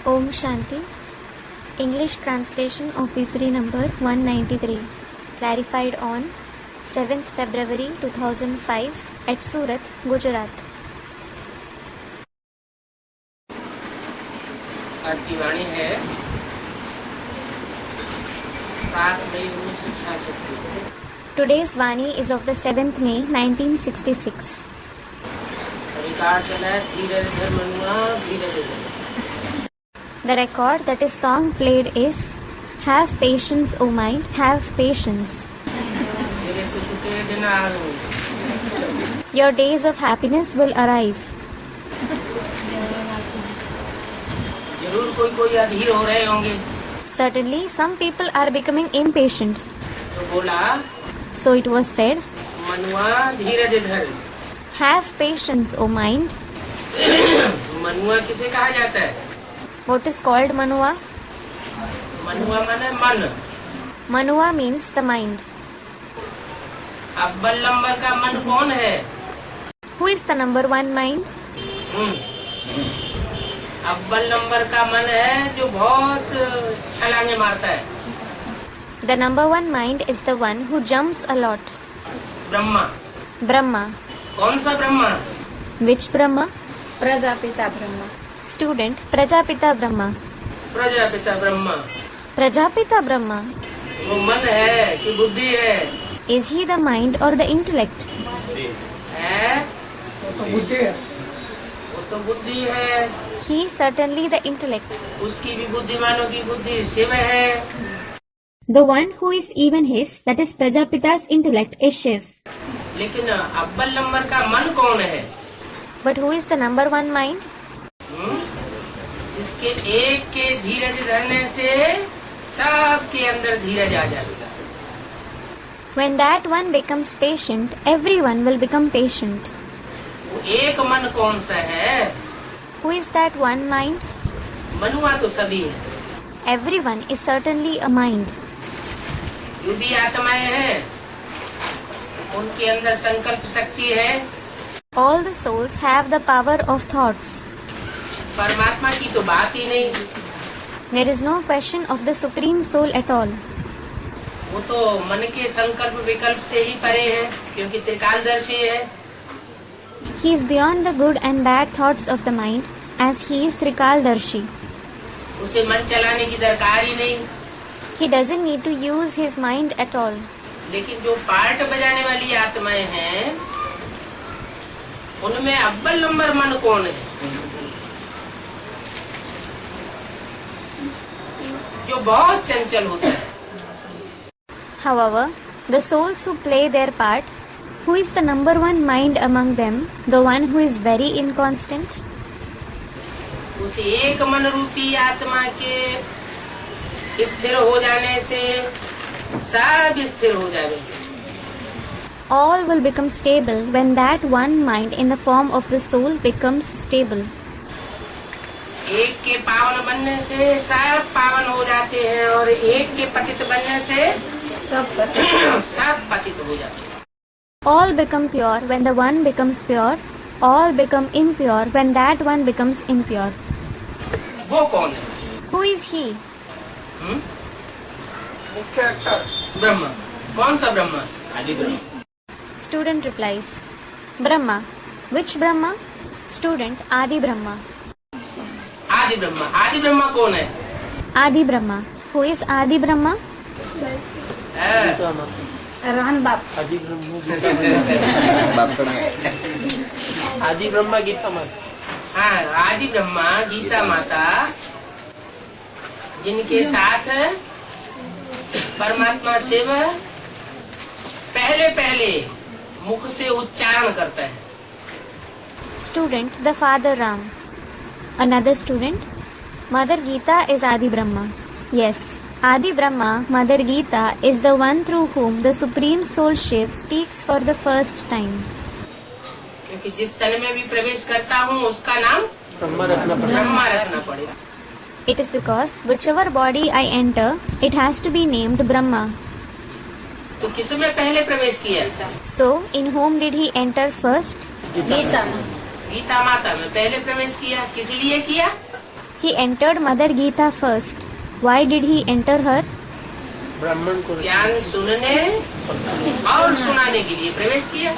Om Shanti. English translation of Visari number 193. Clarified on 7th February 2005 at Surat, Gujarat. आज की वाणी है 7 मई 1966। Today's Vani is of the 7th May 1966. Record चला है धीरे धीरे मनुआ धीरे धीरे। The record that is song played is Have patience, O mind, have patience. तेरे सुख के दिन आए। Your days of happiness will arrive. जरूर कोई अधीर हो रहे होंगे। Certainly, some people are becoming impatient. तो बोला So it was said, मनुआ धीरे धीरे। Have patience, O mind. मनुआ किसे कहा जाता है? What is called Manua? मनुआ माने मन। Manua means the mind. अव्वल नंबर का मन कौन है? Who is the number one mind? अव्वल नंबर का मन है जो बहुत छलांगे मारता है। The number one mind is the one who jumps a lot. Brahma. Brahma. कौन सा Brahma? Which Brahma? Prajapita Brahma. Student Prajapita Brahma. Prajapita Brahma. Prajapita Brahma. वो मन है कि बुद्धि है? Is he the mind or the intellect? है? वो तो बुद्धि है। He is certainly the intellect. उसकी भी बुद्धिमानों की बुद्धि शिव है। The one who is even his, that is Prajapita's intellect, is Shiv. लेकिन अव्वल नंबर का मन कौन है? But who is the number one mind? इसके एक के धीरज धरने से सबके अंदर धीरज आ जाएगा। When that one becomes patient, everyone will become patient. वो एक मन कौन सा है? Who is that one mind? मनुआ तो सभी है। Everyone is certainly a mind. जो भी आत्माएं हैं उनके अंदर संकल्प शक्ति है। All the souls have the power of thoughts. परमात्मा की तो बात ही नहीं। There is no question of the Supreme Soul at all. वो तो मन के संकल्प विकल्प से ही परे है क्योंकि त्रिकालदर्शी है। He is beyond the good and bad thoughts of the mind, as he is Trikaldarshi. उसे मन चलाने की दरकार ही नहीं। He doesn't need to use his mind at all. लेकिन जो पार्ट बजाने वाली आत्माएं हैं उनमें अव्वल नंबर मन कौन है? जो बहुत चंचल होता है। However, the souls who play their part, who is the number one mind among them, the one who is very inconstant? उस एक मन रूपी आत्मा के स्थिर हो जाने से सब स्थिर हो जाएंगे। All will become stable when that one mind in the form of the soul becomes stable. एक के पावन बनने से सब पावन हो जाते हैं और एक के पतित बनने से सब पतित हो जाते हैं। All become pure when the one becomes pure. All become impure when that one becomes impure. वो कौन है? Who is he? ब्रह्मा। कौन सा ब्रह्मा? आदि Brahma. Student replies, Brahma. Which Brahma? Student Adi Brahma. आदि ब्रह्मा। आदि ब्रह्मा कौन है? Adi Brahma. Who is Adi Brahma? रान बाप। आदि ब्रह्मा गीता माता। हाँ, आदि ब्रह्मा गीता माता जिनके साथ परमात्मा शिव पहले मुख से उच्चारण करता है। Student the Father Ram. Another student, Mother Geeta is Adi Brahma. Yes, Adi Brahma, Mother Geeta, is the one through whom the Supreme Soul Shiv speaks for the first time. क्योंकि जिस तन में भी प्रवेश करता हूँ उसका नाम ब्रह्मा रखना पड़ेगा। It is because whichever body I enter, it has to be named Brahma. तो किसमें पहले प्रवेश किया? So, in whom did he enter first? Gita. Gita माता में पहले प्रवेश किया। किस लिए किया? He entered Mother Geeta first. Why did he enter her? ब्राह्मण को ज्ञान सुनने और सुनाने के लिए प्रवेश किया।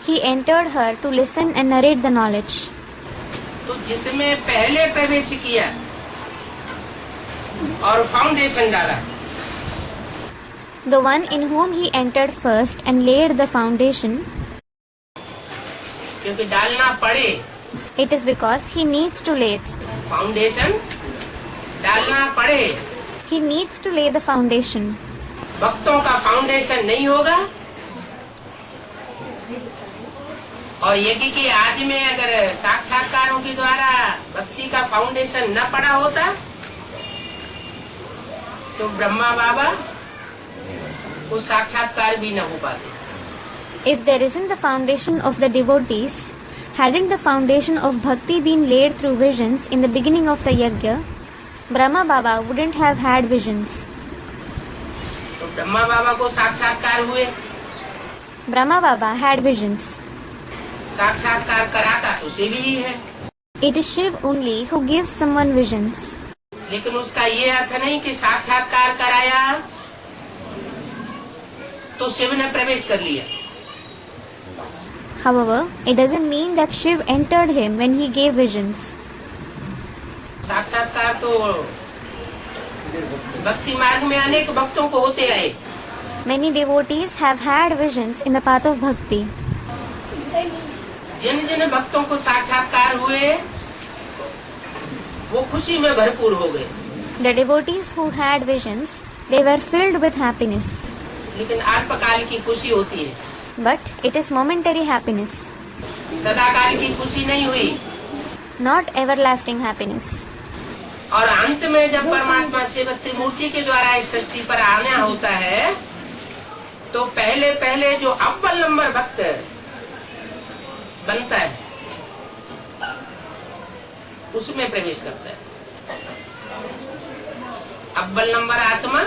He entered her to listen and narrate the knowledge. तो जिसमें पहले प्रवेश किया और फाउंडेशन डाला, The one in whom he entered first and laid the foundation, क्योंकि डालना पड़े, it is because he needs to lay it. Foundation डालना पड़े। He needs to lay the foundation. भक्तों का फाउंडेशन नहीं होगा और यज्ञ के आदि में अगर साक्षात्कारों के द्वारा भक्ति का फाउंडेशन न पड़ा होता तो ब्रह्मा बाबा को साक्षात्कार भी न हो पाते। If there isn't the foundation of the devotees, hadn't the foundation of bhakti been laid through visions in the beginning of the yajna, Brahma Baba wouldn't have had visions. तो ब्रह्मा बाबा को साक्षात्कार हुए, Brahma Baba had visions. साक्षात्कार कराता तो शिव ही है, It is Shiv only who gives someone visions. लेकिन उसका ये अर्थ नहीं कि साक्षात्कार कराया तो शिव ने प्रवेश कर लिया। However, it doesn't mean that Shiv entered him when he gave visions. साक्षात्कार तो भक्ति मार्ग में अनेक भक्तों को होते आए। Many devotees have had visions in the path of bhakti. जिन जिन भक्तों को साक्षात्कार हुए वो खुशी में भरपूर हो गए, The devotees who had visions, they were filled with happiness. लेकिन अल्पकाल की खुशी होती है, But it is momentary happiness, सदाकाल की खुशी नहीं हुई। not everlasting happiness. और अंत में जब परमात्मा शिव त्रिमूर्ति के द्वारा इस सृष्टि पर आना होता है तो पहले पहले जो अव्वल नंबर भक्त बनता है उसमें प्रवेश करता है। अव्वल नंबर आत्मा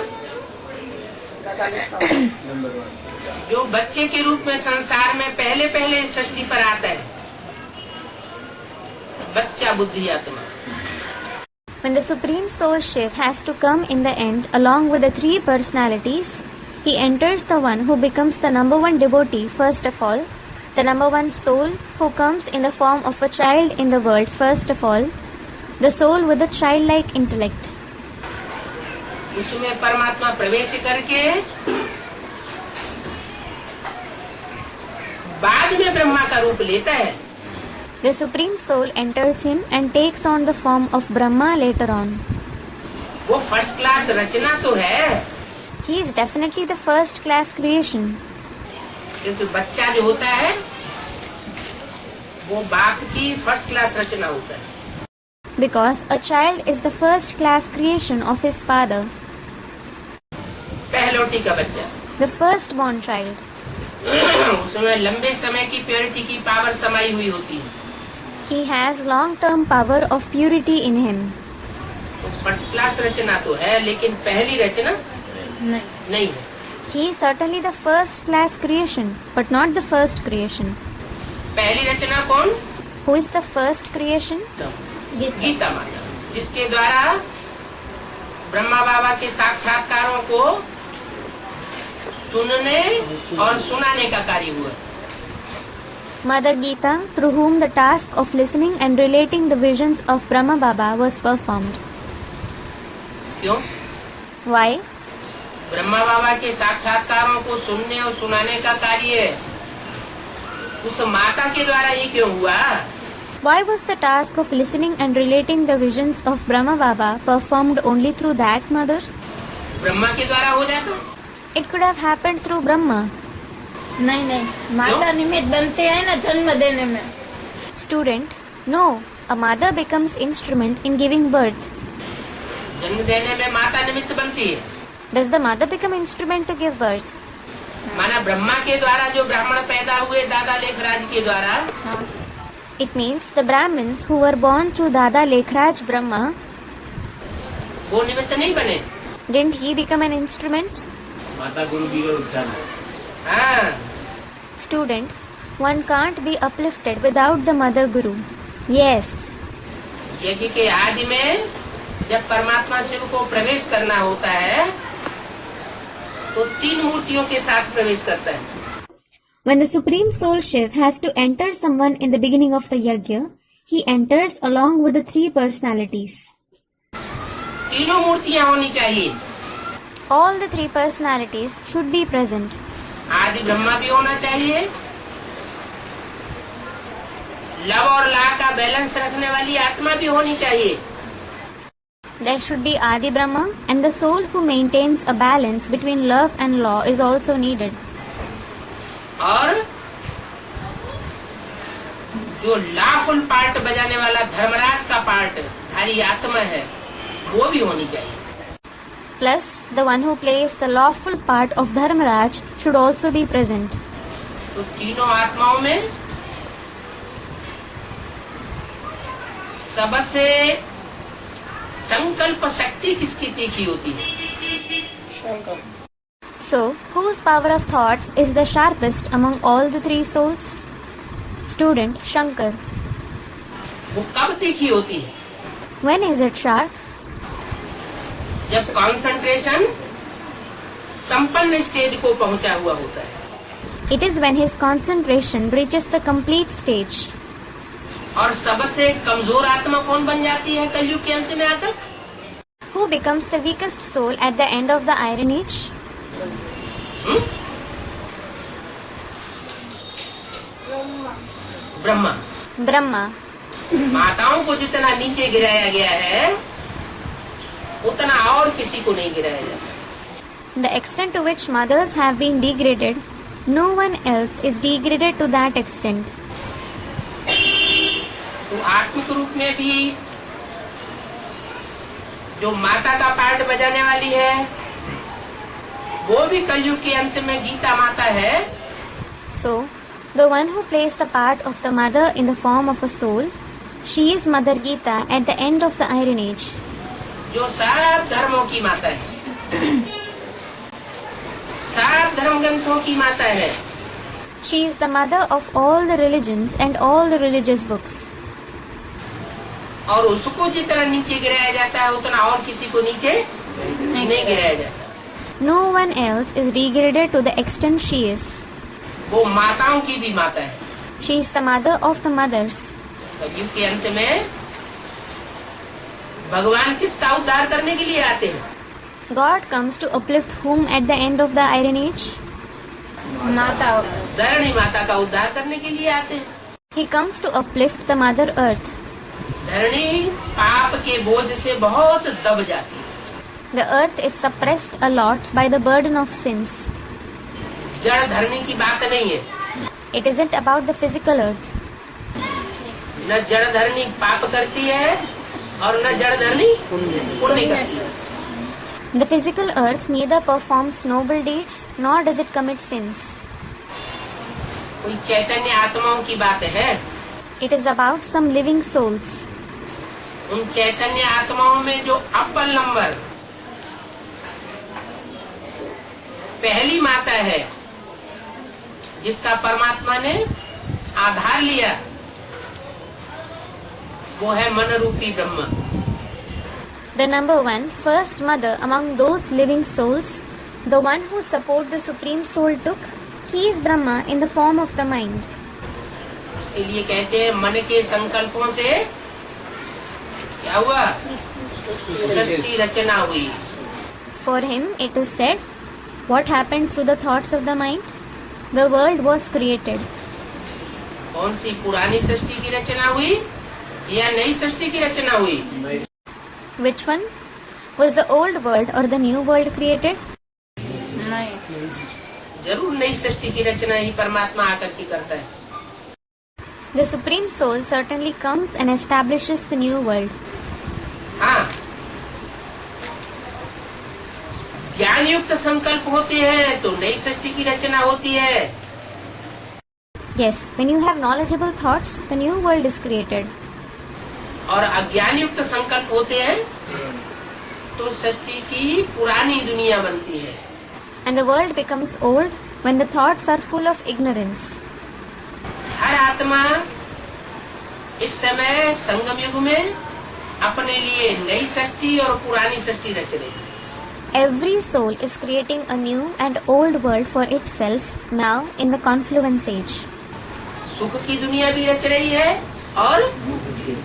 जो बच्चे के रूप में संसार में पहले पहले इस सृष्टि पर आता है, बच्चा बुद्धि आत्मा। When the Supreme Soul Shiv has to come in the end along with the three personalities, he enters the one who becomes the number one devotee first of all, the number one soul who comes in the form of a child in the world first of all, the soul with a childlike intellect. उसमें परमात्मा प्रवेश करके बाद में ब्रह्मा का रूप लेता है। The Supreme Soul enters him and takes on the form of Brahma later on. वो फर्स्ट क्लास रचना तो है, He is definitely the first class creation क्योंकि बच्चा जो होता है वो बाप की फर्स्ट क्लास रचना होता है। because a child is the first class creation of his father, पहलोटी का बच्चा the firstborn child. उसमें लंबे समय की प्योरिटी की पावर समाई हुई होती है। He has long-term power of purity in him. तो फर्स्ट क्लास रचना तो है लेकिन पहली रचना नहीं है। He is certainly the first class creation, but not the first creation. पहली रचना कौन? Who is the first creation? Gita माता, जिसके द्वारा ब्रह्मा बाबा के साक्षात्कारों को सुनने और सुनाने का कार्य हुआ। Mother Geeta, through whom the task of listening and relating the visions of Brahma Baba was performed. क्यों? Why? ब्रह्मा बाबा के साक्षात्कारों को सुनने और सुनाने का कार्य उस माता के द्वारा ही क्यों हुआ? Why was the task of listening and relating the visions of Brahma Baba performed only through that mother? Brahma के द्वारा हो जाता। It could have happened through Brahma. नहीं, माता निमित्त बनते हैं ना जन्म देने में। Student, no. A mother becomes instrument in giving birth. जन्म देने में माता निमित्त बनती है। Does the mother become instrument to give birth? माना ब्रह्मा के द्वारा जो ब्राह्मण पैदा हुए दादा लेखराज के द्वारा, It means the Brahmins who were born through Dada Lekhraj Brahma, वो निमित्त नहीं बने। didn't he become an instrument? माता गुरु की ओर उत्थान है। हाँ, Student, one can't be uplifted without the mother guru. Yes. यज्ञ के आदि में जब परमात्मा शिव को प्रवेश करना होता है तो 3 मूर्तियों के साथ प्रवेश करता है। When the Supreme Soul Shiv has to enter someone in the beginning of the yajna, he enters along with the 3 personalities. तीनों मूर्तियां होनी चाहिए। All the 3 personalities should be present. आदि ब्रह्मा भी होना चाहिए, लव और ला का बैलेंस रखने वाली आत्मा भी होनी चाहिए। There should be Adi Brahma, and the soul who maintains a balance between love and law is also needed. और जो लाफुल पार्ट बजाने वाला धर्मराज का पार्ट धारी आत्मा है वो भी होनी चाहिए। Plus, the one who plays the lawful part of Dharmaraj should also be present. तो तीनों आत्माओं में सबसे संकल्प शक्ति किसकी तीखी होती है? So, whose power of thoughts is the sharpest among all the 3 souls? Student Shankar. वो कब तीखी होती है? When is it sharp? जब कंसंट्रेशन संपन्न स्टेज को पहुंचा हुआ होता है। It is when his concentration reaches the complete stage. और सबसे कमजोर आत्मा कौन बन जाती है कलयुग के अंत में आकर? Who becomes the weakest soul at the end of the Iron Age? Brahma. Brahma. माताओं को जितना नीचे गिराया गया है उतना और किसी को नहीं गिराया जाता। The extent to which mothers have been degraded, no one else is degraded to that extent. तो आत्मिक रूप में भी जो माता का पार्ट बजाने वाली है वो भी कलयुग के अंत में गीता माता है। So, the one who plays the part of the mother in the form of a soul, she is Mother Gita at the end of the Iron Age. जो सब धर्मों की माता है, सब धर्म ग्रंथों की माता है। She is the mother of all the religions and all the religious books. और उसको जितना नीचे गिराया जाता है उतना और किसी को नीचे नहीं गिराया जाता। No one else is degraded to the extent she is. वो माताओं की भी माता है। She is the mother of the mothers. कलयुग के अंत में भगवान किसका उद्धार करने के लिए आते हैं? God comes to uplift whom at the end of the Iron Age? माता धरणी माता का उद्धार करने के लिए आते हैं। He comes to uplift the Mother Earth. धरणी पाप के बोझ से बहुत दब जाती है। The earth is suppressed a lot by the burden of sins. जड़ धरणी की बात नहीं है। It isn't about the physical earth. न जड़ धरणी पाप करती है और न जड़ धरणी पुण्य करती है। The physical earth neither performs noble deeds nor does it commit sins. कोई चैतन्य आत्माओं की बात है। It is about some living souls. उन चैतन्य आत्माओं में जो अव्वल नंबर पहली माता है जिसका परमात्मा ने आधार लिया वो है मन रूपी Brahma. The number 1, first mother among those living souls, the one whose support the Supreme Soul took, he is Brahma in the form of the mind. इसके लिए कहते हैं मन के संकल्पों से क्या हुआ? सृष्टि रचना हुई। For him, it is said, what happened through the thoughts of the mind? The world was created. कौन सी पुरानी सृष्टि की रचना हुई या नई सृष्टि की रचना हुई? Which one? Was the old world or the new world created? नहीं, जरूर नई सृष्टि की रचना ही परमात्मा आकर के करता है। The Supreme Soul certainly comes and establishes the new world. हाँ, ज्ञान युक्त संकल्प होते हैं तो नई सृष्टि की रचना होती है। Yes, when you have knowledgeable thoughts, the new world is created. और अज्ञान युक्त संकल्प होते हैं तो सृष्टि की पुरानी दुनिया बनती है। And the world becomes old when the thoughts are full of ignorance. हर आत्मा इस समय संगम युग में अपने लिए नई सृष्टि और पुरानी सृष्टि रच रही है। Every soul is creating a new and old world for itself now in the confluence age. सुख की दुनिया भी रच रही है और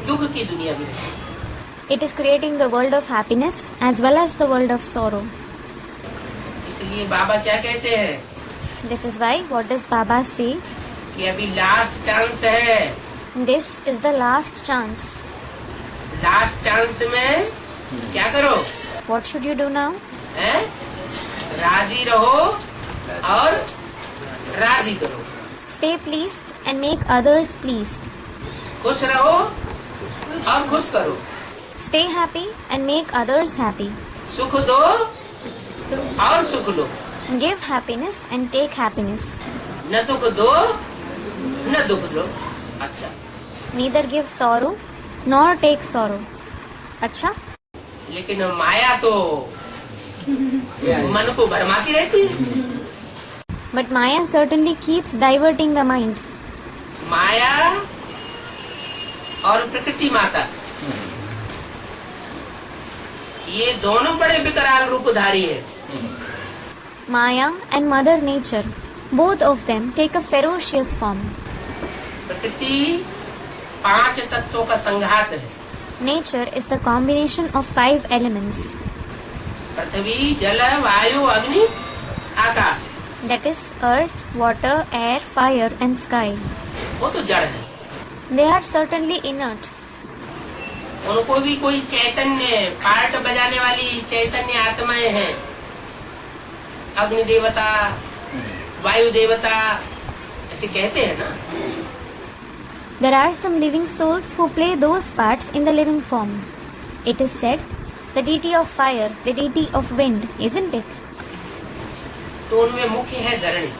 दुख की दुनिया भी रच रही है। It is creating the world of happiness as well as the world of sorrow. इसलिए बाबा क्या कहते हैं This is why what does Baba say? कि अभी लास्ट चांस है। This is the last chance. Last chance में क्या करो What should you do now? हैं? राजी रहो और राजी करो। Stay pleased and make others pleased. खुश रहो और खुश करो। Stay happy and make others happy. सुख दो और सुख लो। Give happiness and take happiness. न दुख दो न दुख लो। अच्छा, Neither give sorrow nor take sorrow. अच्छा? लेकिन माया तो मन को भरमाती रहती है। But Maya certainly keeps diverting the mind. माया और प्रकृति माता ये दोनों बड़े विकराल रूपधारी है। Maya and Mother Nature, both of them take a ferocious form. प्रकृति 5 तत्वों का संघात है। Nature is the combination of 5 elements. पृथ्वी, जल, वायु, अग्नि, आकाश। That is earth, water, air, fire and sky. वो तो जड़ है। They are certainly inert. उनको भी कोई चैतन्य पार्ट बजाने वाली चैतन्य आत्माएं हैं। अग्नि देवता, वायु देवता ऐसे कहते हैं ना। There are some living souls who play those parts in the living form. It is said, the deity of fire, the deity of wind, isn't it? तो उनमें मुख्य है धरणी।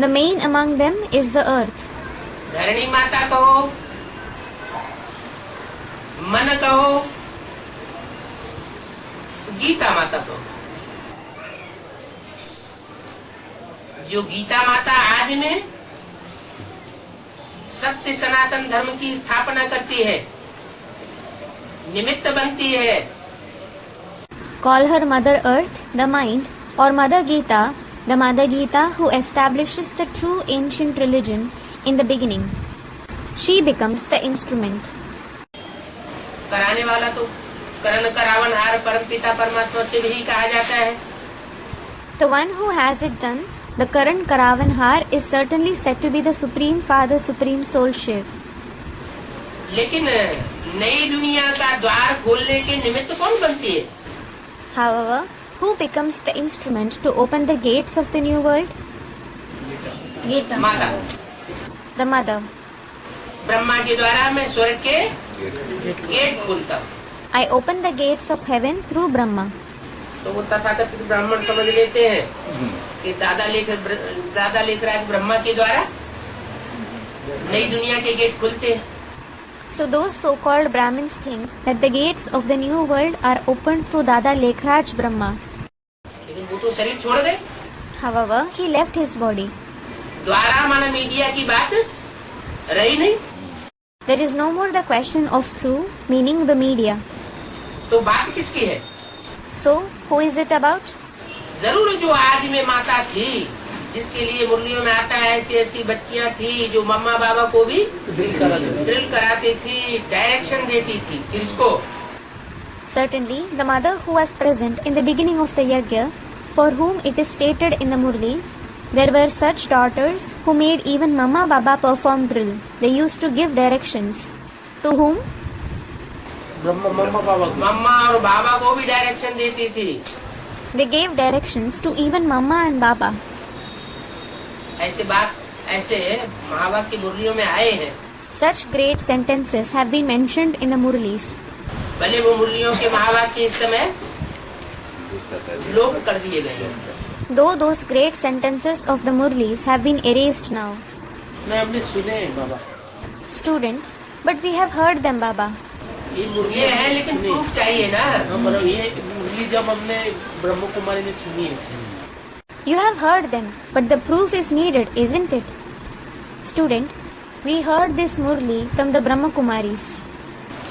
The main among them is the earth. धरणी माता कहो, मन कहो, गीता माता कहो। जो गीता माता आदि में सत्य सनातन धर्म की स्थापना करती है, निमित्त बनती है। Call her Mother Earth, the mind, or Mother Gita, the Mother Gita who establishes the true ancient religion in the beginning. She becomes the instrument. कराने वाला तो करण करावनहार परमपिता परमात्मा शिव ही कहा जाता है। The one who has it done, the Karan Karavanhar, is certainly said to be the Supreme Father, Supreme Soul Shiv. लेकिन नई दुनिया का द्वार खोलने के निमित्त कौन बनती है? However, who becomes the instrument to open the gates of the new world? Gita माता। The Mother. ब्रह्मा के द्वारा मैं स्वर्ग के गेट खोलता हूँ। I open the gates of heaven through Brahma. तो वो तथाकथित ब्राह्मण समझ लेते हैं कि दादा लेखराज ब्रह्मा के द्वारा नई दुनिया के गेट खुलते हैं। So those so-called Brahmins think that the gates of the new world are opened through Dada Lekhraj Brahma. लेकिन वो तो शरीर छोड़ गए। However, he left his body. द्वारा माना मीडिया की बात रही नहीं। There is no more the question of through, meaning the media. तो बात किसकी है? So, who is it about? जरूर जो आदि में माता थी, जिसके लिए मुरलियों में आता है ऐसी ऐसी बच्चियां थी जो मम्मा बाबा को भी ड्रिल कराती थी, डायरेक्शन देती थी। किसको? Certainly, the mother who was present in the beginning of the yajna, for whom it is stated in the Murli, there were such daughters who made even Mama Baba perform drill. They used to give directions. To whom? Brahma मम्मा बाबा को। मम्मा और बाबा को भी direction देती थी। They gave directions to even Mama and Baba. ऐसे महाभारत की मुरलियों में आए हैं। Such great sentences have been mentioned in the Murlis. भले वो मुरलियों के महाभारत के इस समय लोप कर दिए गए हैं। Though those great sentences of the Murlis have been erased now. मैं हमने सुने हैं बाबा। Student, but we have heard them, Baba. ये है लेकिन प्रूफ चाहिए ना। मतलब ये मुरली जब हमने ब्रह्म कुमारी में सुनी है। You have heard them, but the proof is needed, isn't it? Student, we heard this Murli from the Brahma Kumaris.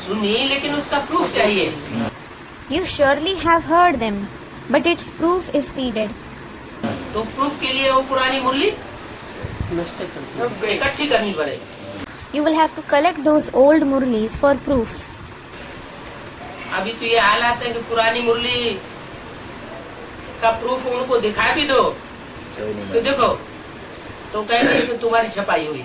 सुनी, लेकिन उसका प्रूफ चाहिए। You surely have heard them, but its proof is needed. तो proof के लिए वो पुरानी मुरली नष्ट कर इकट्ठी करनी पड़ेगी। You will have to collect those old murlis for proof. अभी तो ये हालात है कि पुरानी मुरली का प्रूफ उनको दिखा भी दो तो देखो, तो कहेंगे कि तुम्हारी छपाई हुई।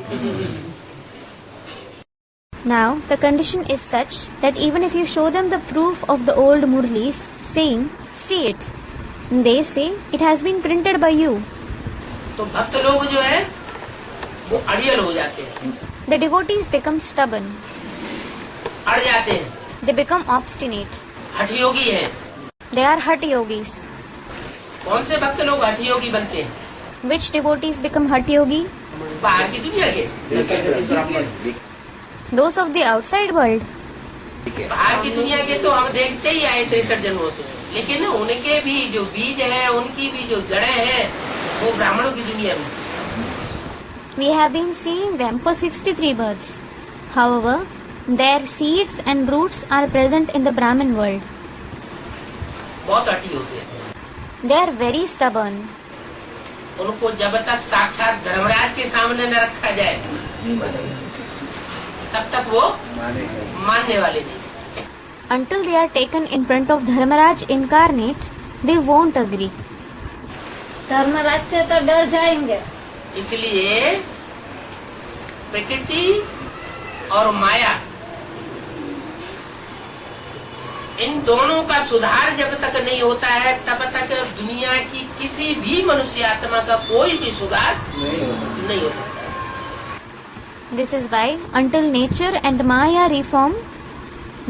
Now, the condition is such that even if you show them the proof of the old murlis, saying, "See it," they say it has been printed by you. तो भक्त लोग जो है वो अड़ियल हो जाते हैं, The devotees become stubborn. अड़ जाते हैं, They become obstinate. हठयोगी है। They are hati yogis. कौन से भक्त लोग हठयोगी बनते हैं? Which devotees become hati yogi? बाहर की दुनिया के, Those of the outside world. बाहर की दुनिया के तो हम देखते ही आए 63 जन्मों से, लेकिन उनके भी जो बीज है, उनकी भी जो जड़ें हैं, वो ब्राह्मणों की दुनिया में। We have been seeing them for 63 births. However, their seeds and roots are present in the Brahmin world. बहुत हठी होते हैं। They are very stubborn. उनको जब तक साक्षात धर्मराज के सामने न रखा जाए तब तक वो मानने वाले नहीं। Until they are taken in front of Dharmaraj incarnate, they won't agree. Dharmaraj से तो डर जाएंगे। इसलिए प्रकृति और माया, इन दोनों का सुधार जब तक नहीं होता है तब तक दुनिया की किसी भी मनुष्य आत्मा का कोई भी सुधार नहीं हो सकता। This is why, until nature and Maya reform,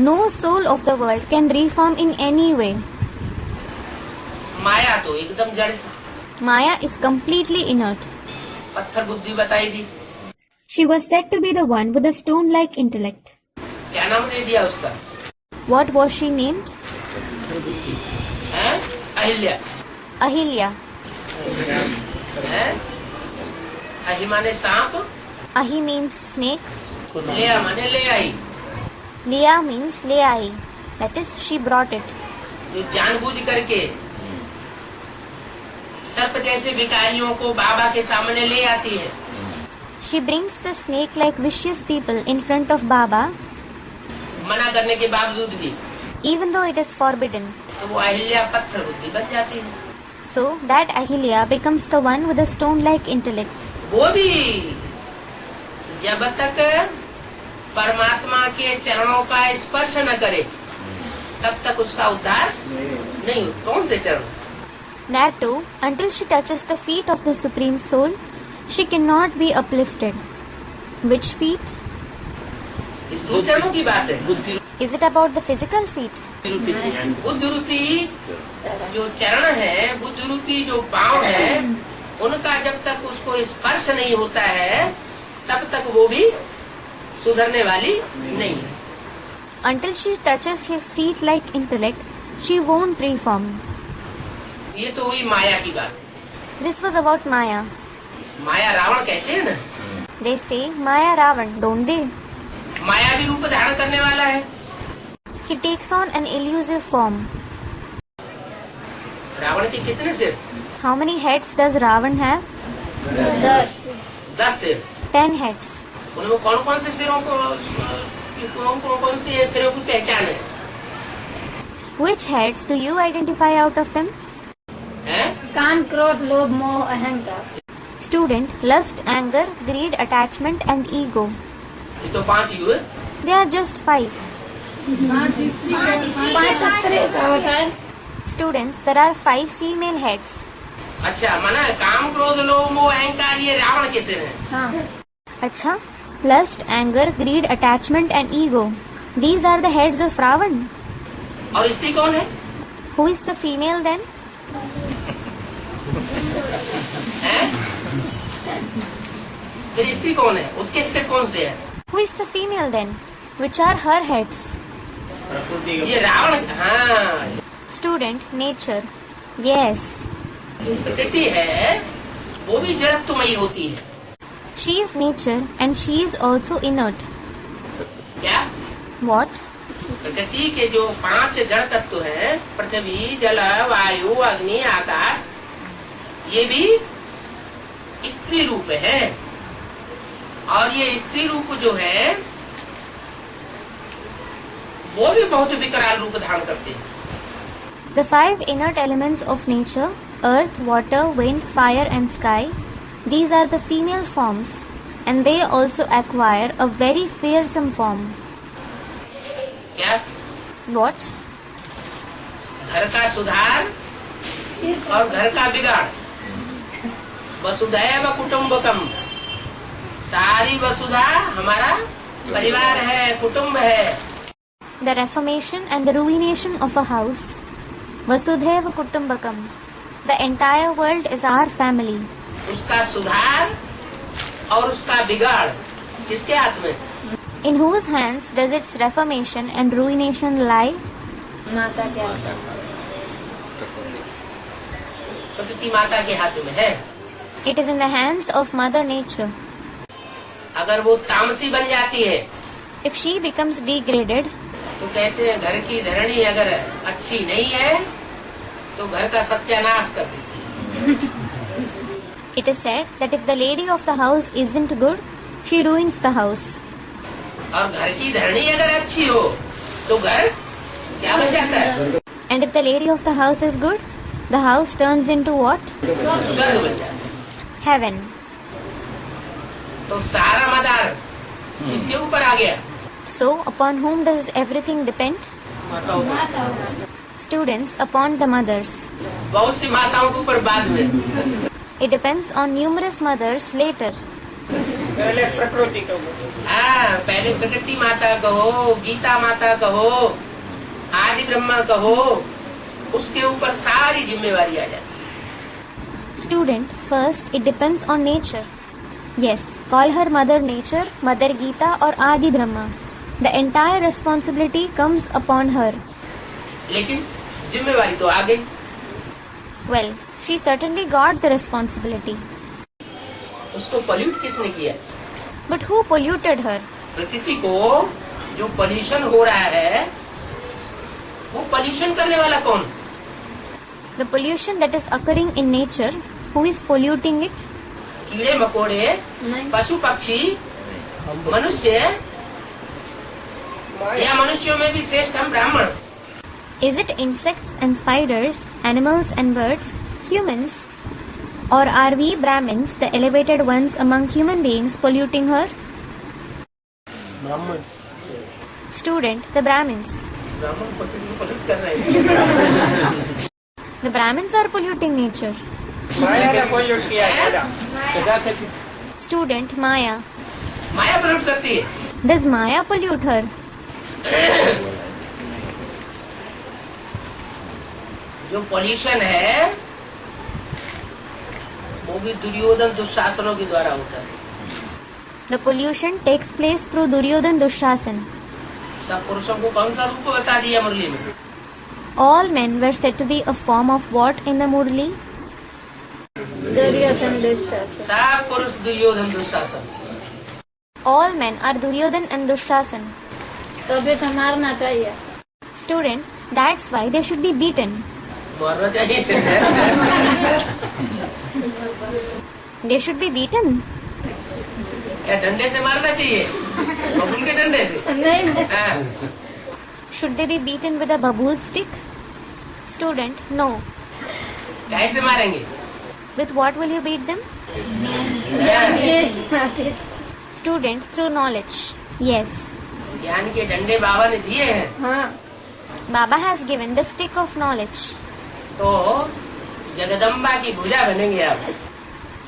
no soul of the world can reform in any way. माया तो एकदम जड़ था, Maya is completely inert. पत्थर बुद्धि बताई दी। She was said to be the one with a stone-like intellect. क्या नाम दे दिया उसका? What was she named? हैं? अहिल्या। Ahilya. हैं? अहि माने सांप, Ahi means snake. लेया माने ले आई। Leah means Leai. That is, she brought it. जो जानबूझ करके सर्प जैसे भिखारियों को बाबा के सामने ले आती है। She brings the snake-like vicious people in front of Baba, मना करने के बावजूद भी, even though it is forbidden. तो वो अहिल्या पत्थर बुद्धि बन जाती है। So, that Ahilya becomes the one with a stone-like intellect. वो भी जब तक परमात्मा के चरणों का स्पर्श न करे तब तक उसका उद्धार नहीं हो। कौन से चरण? That too, until she touches the feet of the Supreme Soul, she cannot be uplifted. Which feet? स्थूल चरणों की बात है। Is it about the physical feet? Buddha रूपी जो चरण है, बुद्ध रूपी जो पांव है, उनका जब तक उसको स्पर्श नहीं होता है तब तक वो भी सुधरने वाली नहीं है। Until she touches his feet like intellect, she won't reform. ये तो हुई माया की बात। This was about Maya. माया रावण कहते हैं ना, They say Maya Ravan, don't they? माया भी रूप धारण करने वाला है। He takes on an elusive form. Ravan के कितने सिर? How many heads does Ravan have? 10 सिर। 10 heads. उनमें कौन कौन से सिरों को, कौन से सिरों की पहचान है? Which heads do you identify out of them? हैं? काम, क्रोध, लोभ, मोह, अहंकार। Student, lust, anger, greed, attachment and ego. ये तो 5 ही हुए। They are just 5. 5 स्त्री का होता है। Students, there are 5 female heads. अच्छा, माना काम, क्रोध, लोभ, मोह, अहंकार ये रावण के सिर हैं। हाँ, Acha, lust, anger, greed, attachment and ego. These are the heads of Ravan. और स्त्री कौन है? Who is the female then? हैं? फिर स्त्री कौन है? उसके सिर कौन से है? Who is the female then? Which are her heads? ये रावण। हाँ, Student, nature. Yes. प्रकृति है, वो भी जड़त्वमयी होती है। She is nature and she is also inert. क्या? What? प्रकृति के जो 5 जड़ तत्व हैं, पृथ्वी, जल, वायु, अग्नि, आकाश, ये भी स्त्री रूप है। और ये स्त्री रूप जो है वो भी बहुत विकराल रूप धारण करते हैं। The 5 inert elements of nature, earth, water, wind, fire and sky, these are the female forms and they also acquire a very fearsome form. क्या? What? घर का सुधार और घर का बिगाड़। वसुधैव कुटुम्बकम, सारी वसुधा हमारा परिवार है, कुटुंब है। The reformation and the ruination of a house. Vasudhaiva Kutumbakam. The entire world is our family. उसका सुधार और उसका बिगाड़ किसके हाथ में? In whose hands does its reformation and ruination lie? माता के हाथ। प्रकृति माता के हाथ में है। It is in the hands of Mother Nature. अगर वो तामसी बन जाती है If she becomes degraded, तो कहते हैं घर की धरणी अगर अच्छी नहीं है तो घर का सत्यानाश कर देती है। it is said that if the lady of the house isn't good, she ruins the house. और घर की धरणी अगर अच्छी हो तो घर क्या बन जाता है? And if the lady of the house is good, the house turns into what? स्वर्ग बन जाता है। Heaven. तो सारा मदार इसके ऊपर आ गया। So, upon whom does everything depend? माताओं पर। Students, upon the mothers. बहुत सी माताओं के ऊपर बाद में। It depends on numerous mothers later. पहले प्रकृति को हाँ, पहले प्रकृति माता कहो, गीता माता कहो, आदि ब्रह्मा कहो, उसके ऊपर सारी जिम्मेवारी आ जाती। Student, first it depends on nature. Yes, call her Mother Nature, Mother Gita or Adi Brahma. The entire responsibility comes upon her. लेकिन जिम्मेवारी तो आ गई। Well, she certainly got the responsibility. उसको पॉल्यूट किसने किया? But who polluted her? प्रकृति को जो पॉल्यूशन हो रहा है वो पॉल्यूशन करने वाला कौन? The pollution that is occurring in nature, who is polluting it? कीड़े मकोड़े, पशु पक्षी, मनुष्य, या मनुष्यों में भी श्रेष्ठ हम ब्राह्मण? Is it insects and spiders, animals and birds, humans? Or are we Brahmins, the elevated ones among human beings, polluting her? ब्राह्मण Student, the Brahmins. ब्राह्मण पॉल्यूट कर रहे हैं। The Brahmins are polluting nature. माया ने पॉल्यूट किया है माया। Student, Maya. माया pollute करती है। Does Maya pollute her? जो पॉल्यूशन है वो भी दुर्योधन दुशासनों के द्वारा होता है। The pollution takes place through Duryodhan Dushasan. सब पुरुषों को कौन सा रूप बता दिया मुरली में? All men were said to be a form of what in the Murli? Duryodhan Dushasan. सब पुरुष Duryodhan Dushasan. All men are Duryodhan and Dushasan. तभी तो मारना चाहिए. Student, that's why they should be beaten. मारना चाहिए. They should be beaten. क्या डंडे से मारना चाहिए? बबूल के डंडे से? नहीं. हाँ. Should they be beaten with a babool stick? Student, no. कैसे मारेंगे? With what will you beat them? Student, through knowledge. Yes. ज्ञान के डंडे बाबा ने दिए हैं. हाँ. Baba has given the stick of knowledge. तो जगदम्बा की भुजा बनेंगे आप.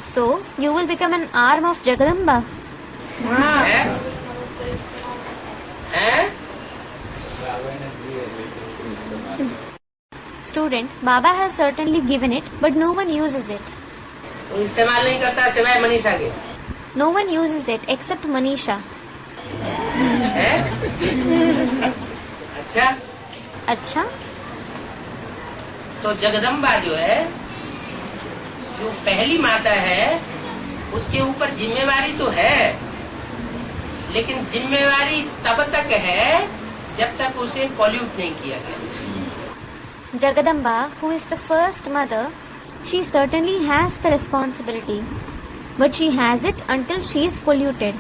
So, you will become an arm of Jagadamba. हाँ. हैं? हैं? Student, Baba has certainly given it, but no one uses it. वो इस्तेमाल नहीं करता सिवाय मनीषा के. No one uses it except Manisha. हैं? अच्छा. अच्छा? तो जगदम्बा जो है, जो पहली माता है, उसके ऊपर जिम्मेवारी तो है, लेकिन जिम्मेवारी तब तक है जब तक उसे पॉल्यूट नहीं किया गया। Jagadamba, who is the first mother, she certainly has the responsibility, but she has it until she is polluted.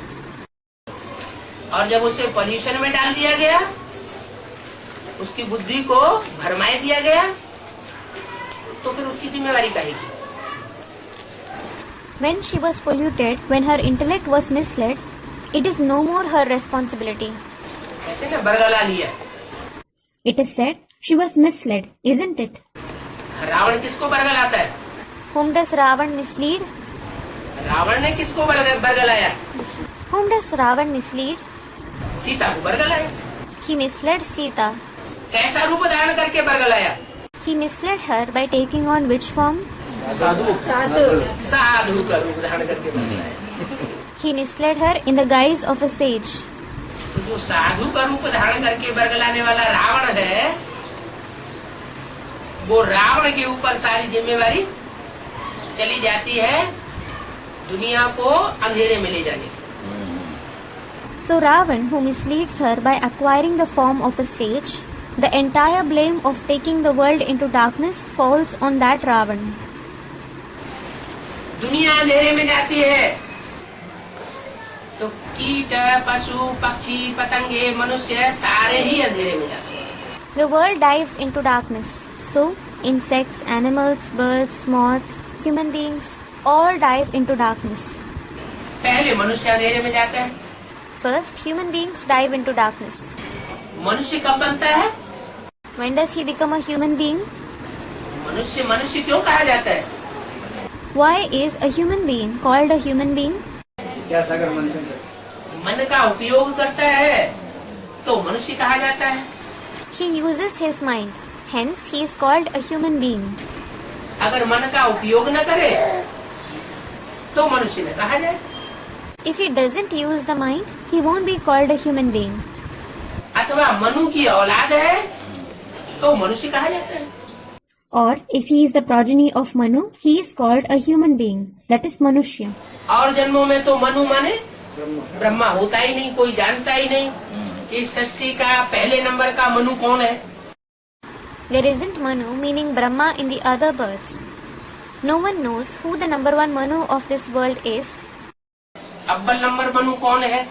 और जब उसे पॉल्यूशन में डाल दिया गया, उसकी बुद्धि को भरमाए दिया गया, तो फिर उसकी जिम्मेवारी काहेगी? When she was polluted, when her intellect was misled, it is no more her responsibility. कहते ना बरगला लिया। It is said she was misled, isn't it? Ravan किसको बरगलाता है? Whom does Ravan mislead? Ravan ने किसको बरगलाया? Whom does Ravan mislead? Sita को बरगलाया। He misled Sita. कैसा रूप धारण करके बरगलाया? He misled her by taking on which form? साधु का रूप धारण करके बरगलाया। He misled her in the guise of a sage. तो जो साधु का रूप धारण करके बरगलाने वाला रावण है, वो रावण के ऊपर सारी जिम्मेवारी चली जाती है दुनिया को अंधेरे में ले जाने की। So Ravan, who misleads her by acquiring the form of a sage, the entire blame of taking the world into darkness falls on that Ravan. दुनिया अंधेरे में जाती है तो कीट, पशु, पक्षी, पतंगे, मनुष्य सारे ही अंधेरे में जाते हैं। The world dives into darkness. So, insects, animals, birds, moths, human beings, all dive into darkness. पहले मनुष्य अंधेरे में जाता है। First, human beings dive into darkness. मनुष्य कब बनता है? When does he become a human being? मनुष्य मनुष्य क्यों कहा जाता है? Why is a human being called a human being? मन का उपयोग करता है तो मनुष्य कहा जाता है। He uses his mind. Hence, he is called a human being. अगर मन का उपयोग न करे तो मनुष्य न कहा जाए। If he doesn't use the mind, he won't be called a human being. अथवा मनु की औलाद है तो मनुष्य कहा जाता है। Or, if he is the progeny of Manu, he is called a human being. That is Manushya. और जन्मों में तो मनु माने ब्रह्मा होता ही नहीं, कोई जानता ही नहीं कि सृष्टि का पहले नंबर का मनु कौन है। There isn't Manu meaning Brahma in the other births. No one knows who the number one Manu of this world is. अव्वल नंबर मनु कौन है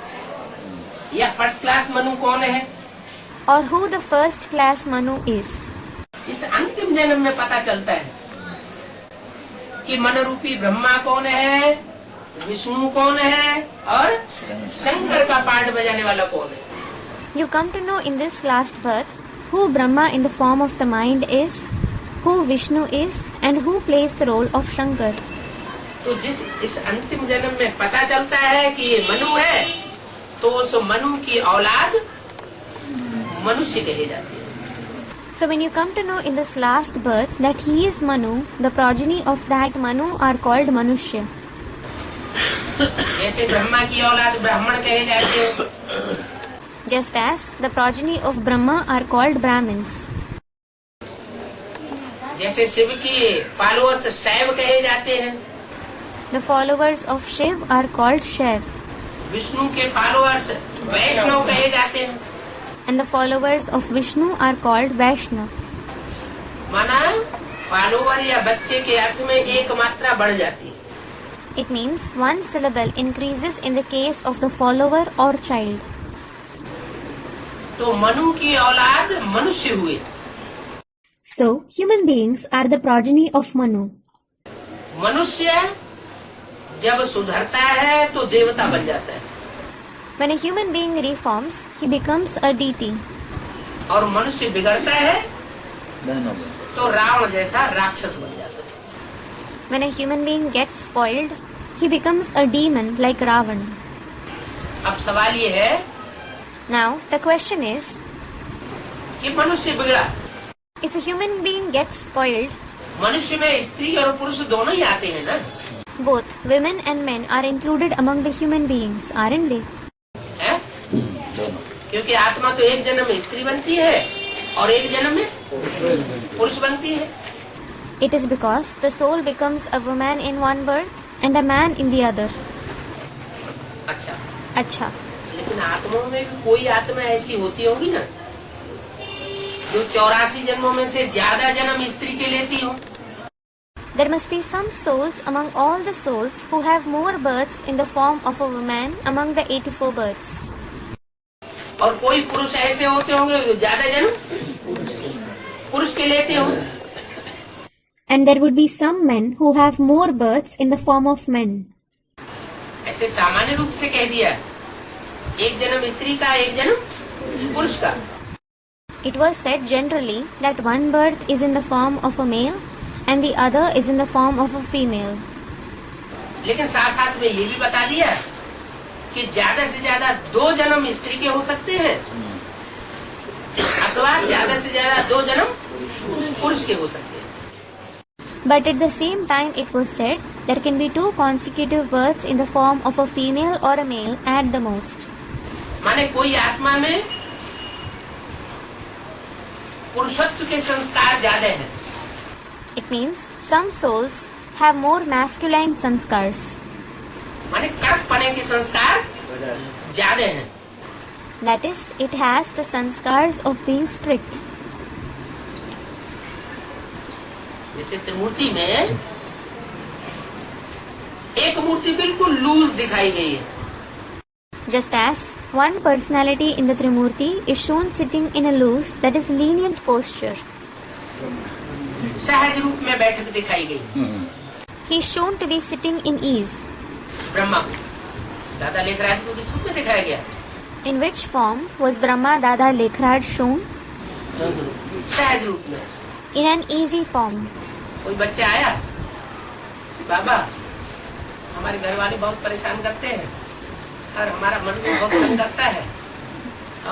या फर्स्ट क्लास मनु कौन है, Or who the first class Manu is. इस अंतिम जन्म में पता चलता है कि मन रूपी ब्रह्मा कौन है, विष्णु कौन है और शंकर का पार्ट बजाने वाला कौन है। You come to know in this last birth who Brahma in the form of the mind is, who Vishnu is, and who plays the role of Shankar. तो जिस इस अंतिम जन्म में पता चलता है कि ये मनु है, तो उस मनु की औलाद मनुष्य कहे जाती है। So when you come to know in this last birth that he is Manu, the progeny of that Manu are called Manushya. जैसे ब्रह्मा की औलाद ब्राह्मण कहे जाते हैं, Just as the progeny of Brahma are called Brahmins. जैसे शिव की followers शैव कहे जाते हैं, The followers of Shiv are called Shaiv. Vishnu के फॉलोअर्स वैष्णव कहे जाते हैं। And the followers of Vishnu are called Vaishnav. माना फॉलोअर या बच्चे के अर्थ में एक मात्रा बढ़ जाती है। It means one syllable increases in the case of the follower or child. तो मनु की औलाद मनुष्य हुए। So, human beings are the progeny of Manu. मनुष्य जब सुधरता है तो देवता बन जाता है, When a human being reforms, he becomes a deity. और मनुष्य बिगड़ता है तो रावण जैसा राक्षस बन जाता है। When a human being gets spoiled, he becomes a demon like Ravan. अब सवाल ये है Now, the question is, कि मनुष्य बिगड़ा, if a human being gets spoiled, मनुष्य में स्त्री और पुरुष दोनों ही आते हैं ना। both women and men are included among the human beings, aren't they? है? क्योंकि आत्मा तो एक जन्म में स्त्री बनती है और एक जन्म में पुरुष बनती है। It is because the soul becomes a woman in one birth and a man in the other. अच्छा, अच्छा, लेकिन आत्माओं में भी कोई आत्मा ऐसी होती होगी ना जो 84 जन्मों में से ज्यादा जन्म स्त्री के लेती हो। There must be some souls among all the souls who have more births in the form of a woman among the 84 births. और कोई पुरुष ऐसे होते होंगे जो ज्यादा जन्म पुरुष के लेते होंगे। And there would be some men who have more births in the form of men. ऐसे सामान्य रूप से कह दिया, एक जन्म स्त्री का, एक जन्म पुरुष का। It was said generally that one birth is in the form of a male and the other is in the form of a female. लेकिन साथ साथ में ये भी बता दिया कि ज्यादा से ज्यादा 2 जन्म स्त्री के हो सकते हैं अथवा ज्यादा से ज्यादा 2 जन्म पुरुष के हो सकते हैं। But at the same time it was said there can be 2 consecutive births in the form of a female or a male at the most. माने कोई आत्मा में पुरुषत्व के संस्कार ज्यादा हैं। It means some souls have more masculine sanskars. माने कड़कपने के संस्कार ज्यादा हैं। That is, it has the sanskars of being strict. जैसे त्रिमूर्ति में एक मूर्ति बिल्कुल लूज दिखाई गई है। Just as one personality in the Trimurti is shown sitting in a loose, that is lenient posture. सहज रूप में बैठक दिखाई गई। He is shown to be sitting in ease. Brahma को दादा लेखराज को किस रूप में दिखाया गया? In which form was Brahma Dada Lekhraj shown? सहज रूप में। In an easy form. कोई बच्चा आया, बाबा हमारे घर वाले बहुत परेशान करते हैं और हमारा मन को बहुत तंग करता है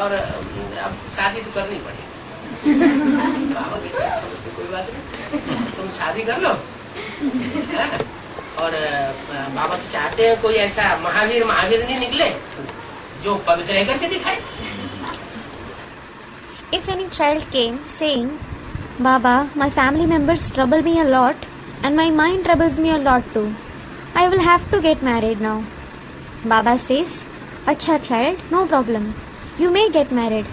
और अब शादी तो करनी पड़ेगी। बाबा कहते हैं अच्छा कोई बात नहीं, तुम शादी कर लो। और बाबा तो चाहते हैं कोई ऐसा महावीर नहीं निकले जो पवित्र रह करके दिखाए। If any child came saying, Baba, my family members trouble me a lot and my mind troubles me a lot too. I will have to get married now. Baba says, Acha child, no problem. You may get married.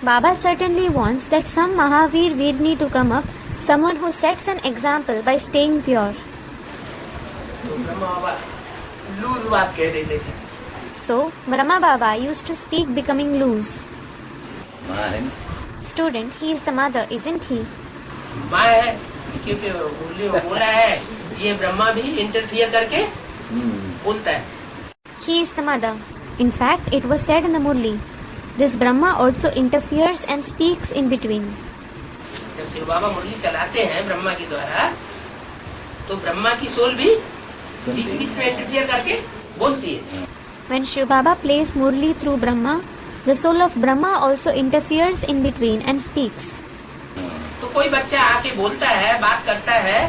Baba certainly wants that some Mahavir Virni to come up, someone who sets an example by staying pure. तो ब्रह्मा बाबा loose बात कह देते थे। So, Brahma Baba used to speak becoming loose. Student, he is the mother, isn't he? माँ है, क्योंकि मुरली में बोला है, ये ब्रह्मा भी इंटरफियर करके बोलता है। He is the mother. In fact, it was said in the Murli. This Brahma also interferes and speaks in between. जब शिव बाबा मुरली चलाते हैं ब्रह्मा के द्वारा, तो ब्रह्मा की सोल भी बीच बीच में इंटरफियर करके बोलती है। When Shiv Baba plays Murli through Brahma, the soul of Brahma also interferes in between and speaks. तो कोई बच्चा आके बोलता है, बात करता है,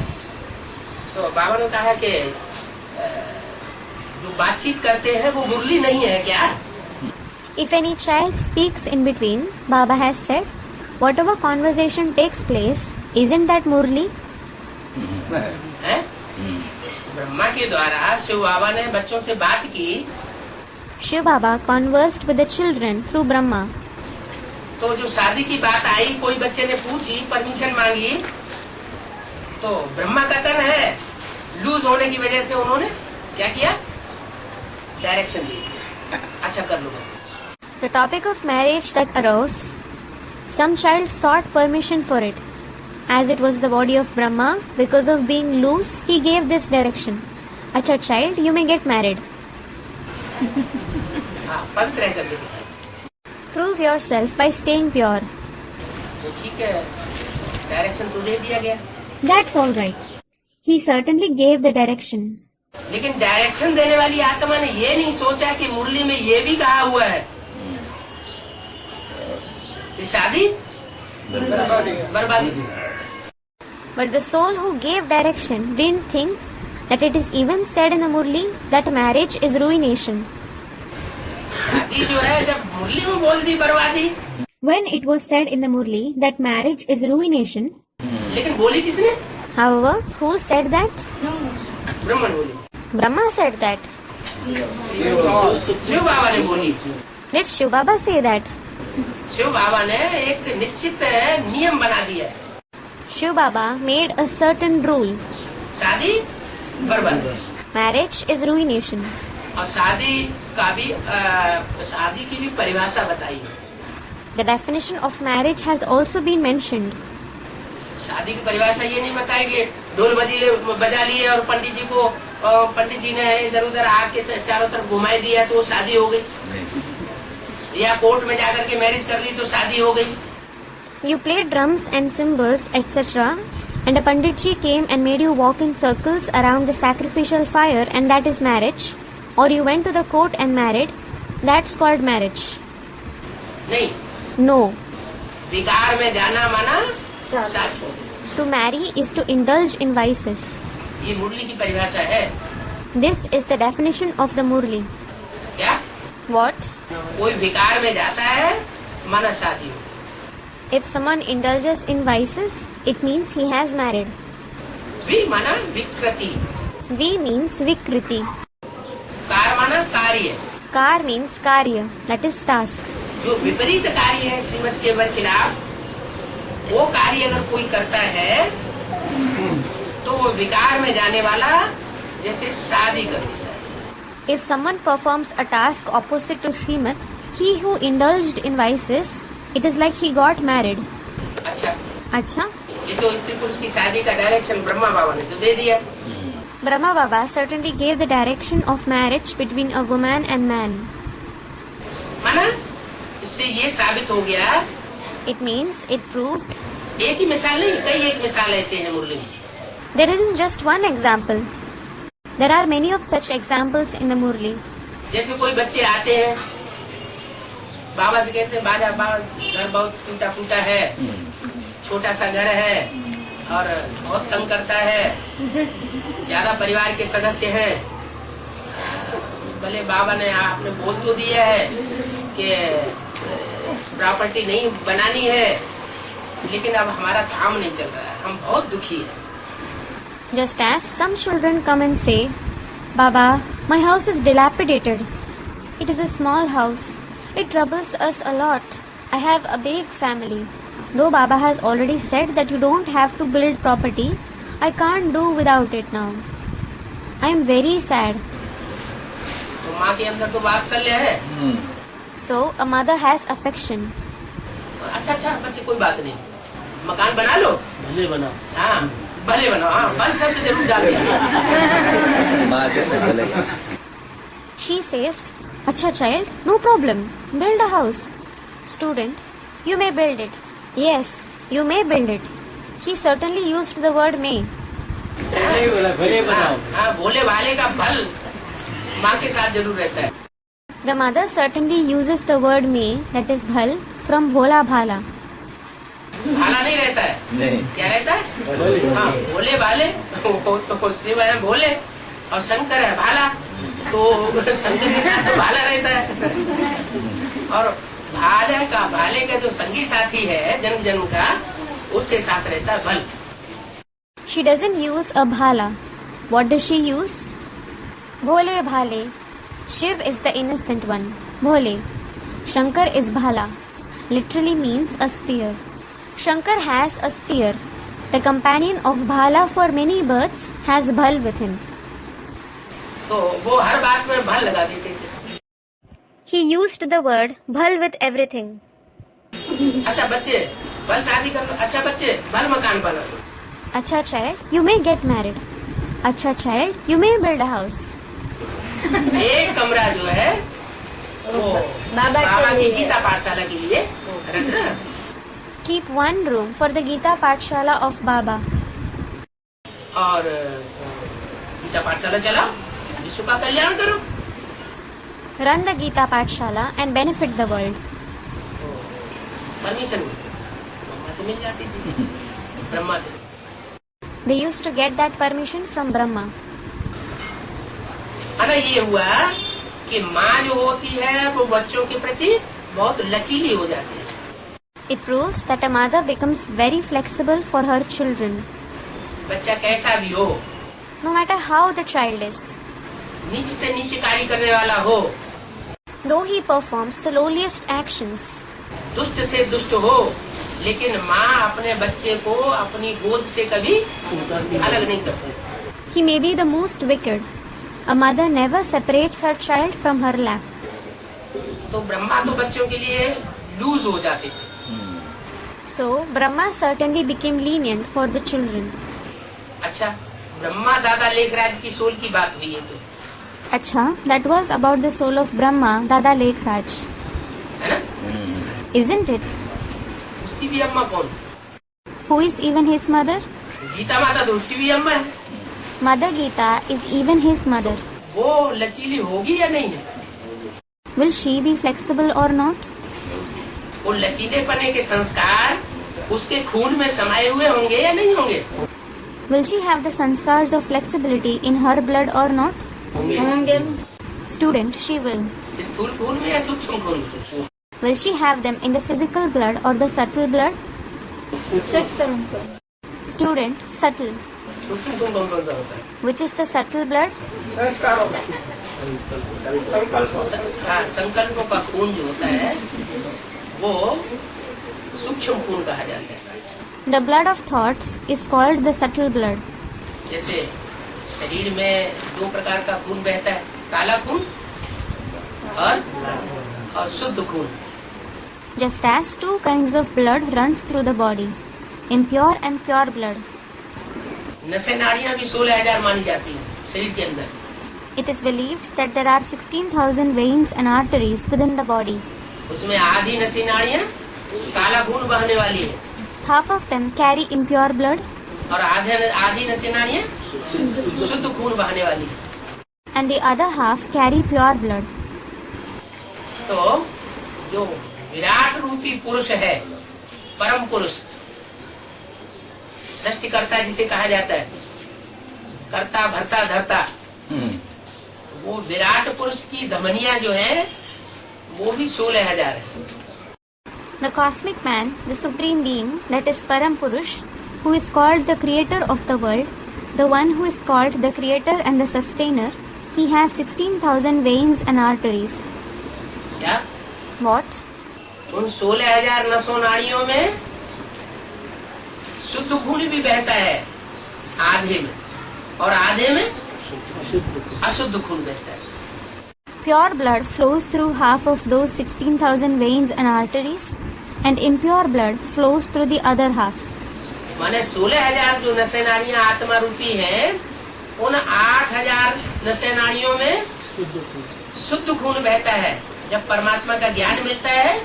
तो बाबा ने कहा कि जो बातचीत करते हैं वो मुरली नहीं है क्या? If any child speaks in between, Baba has said, whatever conversation takes place, isn't that Murli? है? ब्रह्मा के द्वारा शिव बाबा ने बच्चों से बात की। Shiv Baba conversed with the children through Brahma. तो जो शादी की बात आई, कोई बच्चे ने पूछी, परमिशन मांगी, तो ब्रह्मा का कर्म है, लूज होने की वजह से उन्होंने क्या किया? डायरेक्शन दी, अच्छा कर लो। The topic of marriage that arose, some child sought permission for it. As it was the body of Brahma, because of being loose, he gave this direction. Acha child, you may get married. हाँ, पवित्र रह करके दिखाई। Prove yourself by staying pure. तो ठीक है, direction तो दे दिया गया। That's all right. He certainly gave the direction. लेकिन डायरेक्शन देने वाली आत्मा ने ये नहीं सोचा कि मुरली में ये भी कहा हुआ है कि शादी बर्बादी। But the soul who gave direction didn't think that it is even said in the Murli that marriage is ruination. शादी जो है जब मुरली में बोल दी बर्बादी। When it was said in the Murli that marriage is ruination, लेकिन बोली किसने? however, who said that? Brahma ने बोली। Brahma said that. शिव बाबा ने बोली। Did Shiv Baba say that? Shiv बाबा ने एक निश्चित नियम बना दिया है, Shiv Baba made a certain rule. शादी बर्बाद, Marriage is ruination. और शादी की भी परिभाषा बताई है। The definition of marriage has also been mentioned. शादी की परिभाषा ये नहीं बताई कि ढोल बजा लिए और पंडित जी ने इधर उधर आके चारों तरफ घुमाई दिया तो शादी हो गई, या कोर्ट में जाकर के मैरिज कर ली तो शादी हो गई। You played drums and cymbals, etc. and a Panditji came and made you walk in circles around the sacrificial fire, and that is marriage. Or you went to the court and married. That's called marriage. नहीं, No. विकार में जाना माना शादी। To marry is to indulge in vices. ये मुरली की परिभाषा है। This is the definition of the Murli. क्या? What? कोई विकार में जाता है माना शादी हो। If someone indulges in vices, it means he has married. वि माना विकृति, V means Vikriti. कार माना कार्य, Kar means Karya, that is task. जो विपरीत कार्य है श्रीमत के खिलाफ, वो कार्य अगर कोई करता है तो वो विकार में जाने वाला जैसे शादी कर देता है। If someone performs a task opposite to Srimad, he who indulged in vices, it is like he got married. अच्छा, Acha? ये तो स्त्री पुरुष की शादी का डायरेक्शन ब्रह्मा बाबा ने तो दे दिया। Brahma Baba certainly gave the direction of marriage between a woman and man. माना इससे ये साबित हो गया, It means it proved एक ही मिसाल नहीं, कई एक मिसाल ऐसे हैं मुरली में। there isn't just one example. There are many of such examples in the Murli. जैसे कोई बच्चे आते हैं, बाबा से कहते हैं बाबा घर बहुत टूटा फूटा है, छोटा सा घर है और बहुत तंग करता है, ज्यादा परिवार के सदस्य हैं। भले बाबा ने आपने बोल तो दिया है कि प्रॉपर्टी नहीं बनानी है, लेकिन अब हमारा काम नहीं चल रहा है, हम बहुत दुखी हैं। Just as some children come and say, Baba, my house is dilapidated. It is a small house. It troubles us a lot. I have a big family. Though Baba has already said that you don't have to build property, I can't do without it now. I am very sad. तो माँ के अंदर तो वात्सल्य है। So, a mother has affection. अच्छा बच्चे कोई बात नहीं, मकान बना लो, भले बनाओ। हाँ भले बनाओ, हाँ बल शब्द जरूर डाल दिया। माँ से न भले। She says, Acha child, no problem. Build a house. Student, you may build it. Yes, you may build it. He certainly used the word may. नहीं बोला भले बनाओ। हाँ भोले भाले का भल माँ के साथ जरूर रहता है। The mother certainly uses the word may, that is bhal, from bhola bhala. भाला नहीं रहता है, नहीं। क्या रहता है? हाँ भोले भाले, तो शिव है भोले और शंकर है भाला, तो शंकर के साथ तो भाला रहता है। और भाले का जो संगी साथी है जन्म जन्म का, उसके साथ रहता है भल। She doesn't use a bhala. What does she use? Bhole bhale. Shiv is the innocent one. Bhole. Shankar is bhala. Literally means a spear. Shankar has a spear. The companion of bhala for many births has bhal with him. तो वो हर बात में भल लगा देते थे। He used the word bhal with everything. अच्छा बच्चे भल शादी कर लो, अच्छा बच्चे भल मकान बना लो। Acha child, you may get married. Acha child, you may build a house. एक कमरा जो है वो बाबा की गीता पाठशाला के लिए रखना। Keep one room for the Gita Pathshala of Baba. और गीता पाठशाला चलाओ, विश्व का कल्याण करो। Run the Gita Pathshala and benefit the world. Permission Brahma से मिल जाती थी, ब्रह्मा से। They used to get that permission from Brahma. है ना, ये हुआ कि माँ जो होती है वो बच्चों के प्रति बहुत लचीली हो जाती है। It proves that a mother becomes very flexible for her children. बच्चा कैसा भी हो, No matter how the child is. नीच से नीचे कार्य करने वाला हो, Though he performs the lowliest actions, दुष्ट से दुष्ट हो, लेकिन माँ अपने बच्चे को अपनी गोद से कभी अलग नहीं करती। He may be the most wicked. A mother never separates her child from her lap. तो ब्रह्मा तो बच्चों के लिए लूज हो जाते थे। So, Brahma certainly became lenient for the children. अच्छा, ब्रह्मा दादा लेखराज की सोल की बात हुई है तो, Acha, that was about the soul of Brahma, Dada Lekhraj. है ना? Isn't it? उसकी भी अम्मा कौन? Who is even his mother? Gita माता तो उसकी भी अम्मा है। Mother Gita is even his mother. वो लचीली होगी या नहीं है? Will she be flexible or not? वो लचीलेपने के संस्कार उसके खून में समाये हुए होंगे या नहीं होंगे? Will she have the sanskars of flexibility in her blood or not? होंगे। Student, she will. स्थूल खून में या सूक्ष्म खून में? Will she have them in the physical blood or the subtle blood? Student, subtle. सूक्ष्म खून कौन कौन सा होता है? Which is the subtle blood? हाँ, संकल्पों का खून जो होता है वो सूक्ष्म खून कहा जाता है। The blood of thoughts is called the subtle blood. जैसे शरीर में दो प्रकार का खून बहता है, काला खून और शुद्ध खून। Just as two kinds of blood runs through the body, impure and pure blood. नसें नाड़ियाँ भी 16,000 मानी जाती हैं शरीर के अंदर। It is believed that there are 16,000 veins and arteries within the body. उसमें आधी नसें नाड़ियाँ काला खून बहने वाली है Half of them carry impure blood और आधी नसें नाड़ियाँ शुद्ध खून बहने वाली है। and the other half carry pure blood. तो जो विराट रूपी पुरुष है, परम पुरुष, सृष्टिकर्ता जिसे कहा जाता है, कर्ता भरता धरता, वो विराट पुरुष की धमनियां जो है वो भी 16,000 है। The cosmic man, the supreme being, that is Param Purush, who is called the creator of the world, the one who is called the creator and the sustainer, he has 16,000 veins and arteries. क्या? What? उन 16,000 नसों नाड़ियों में शुद्ध खून भी बहता है आधे में, और आधे में अशुद्ध खून बहता है। Pure blood flows through half of those 16,000 veins and arteries, and impure blood flows through the other half. माने 16,000 जो नसें नाड़ियाँ आत्मा रूपी हैं, उन 8,000 नसें नाड़ियों में शुद्ध खून बहता है। जब परमात्मा का ज्ञान मिलता है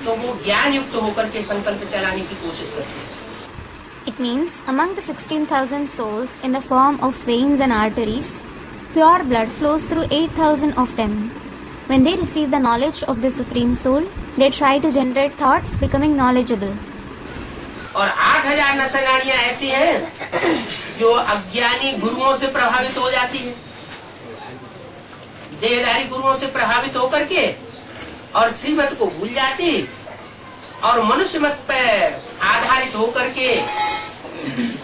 तो वो ज्ञान युक्त होकर के संकल्प चलाने की कोशिश करते हैं। It means among the 16,000 souls in the form of veins and arteries, pure blood flows through 8,000 of them. When they receive the knowledge of the Supreme Soul, they try to generate thoughts becoming knowledgeable. और 8,000 नसें नाड़ियाँ ऐसी हैं जो अज्ञानी गुरुओं से प्रभावित हो जाती है, देहधारी गुरुओं से प्रभावित होकर के, और श्रीमत को भूल जाती, और मनुष्य मत पे आधारित होकर के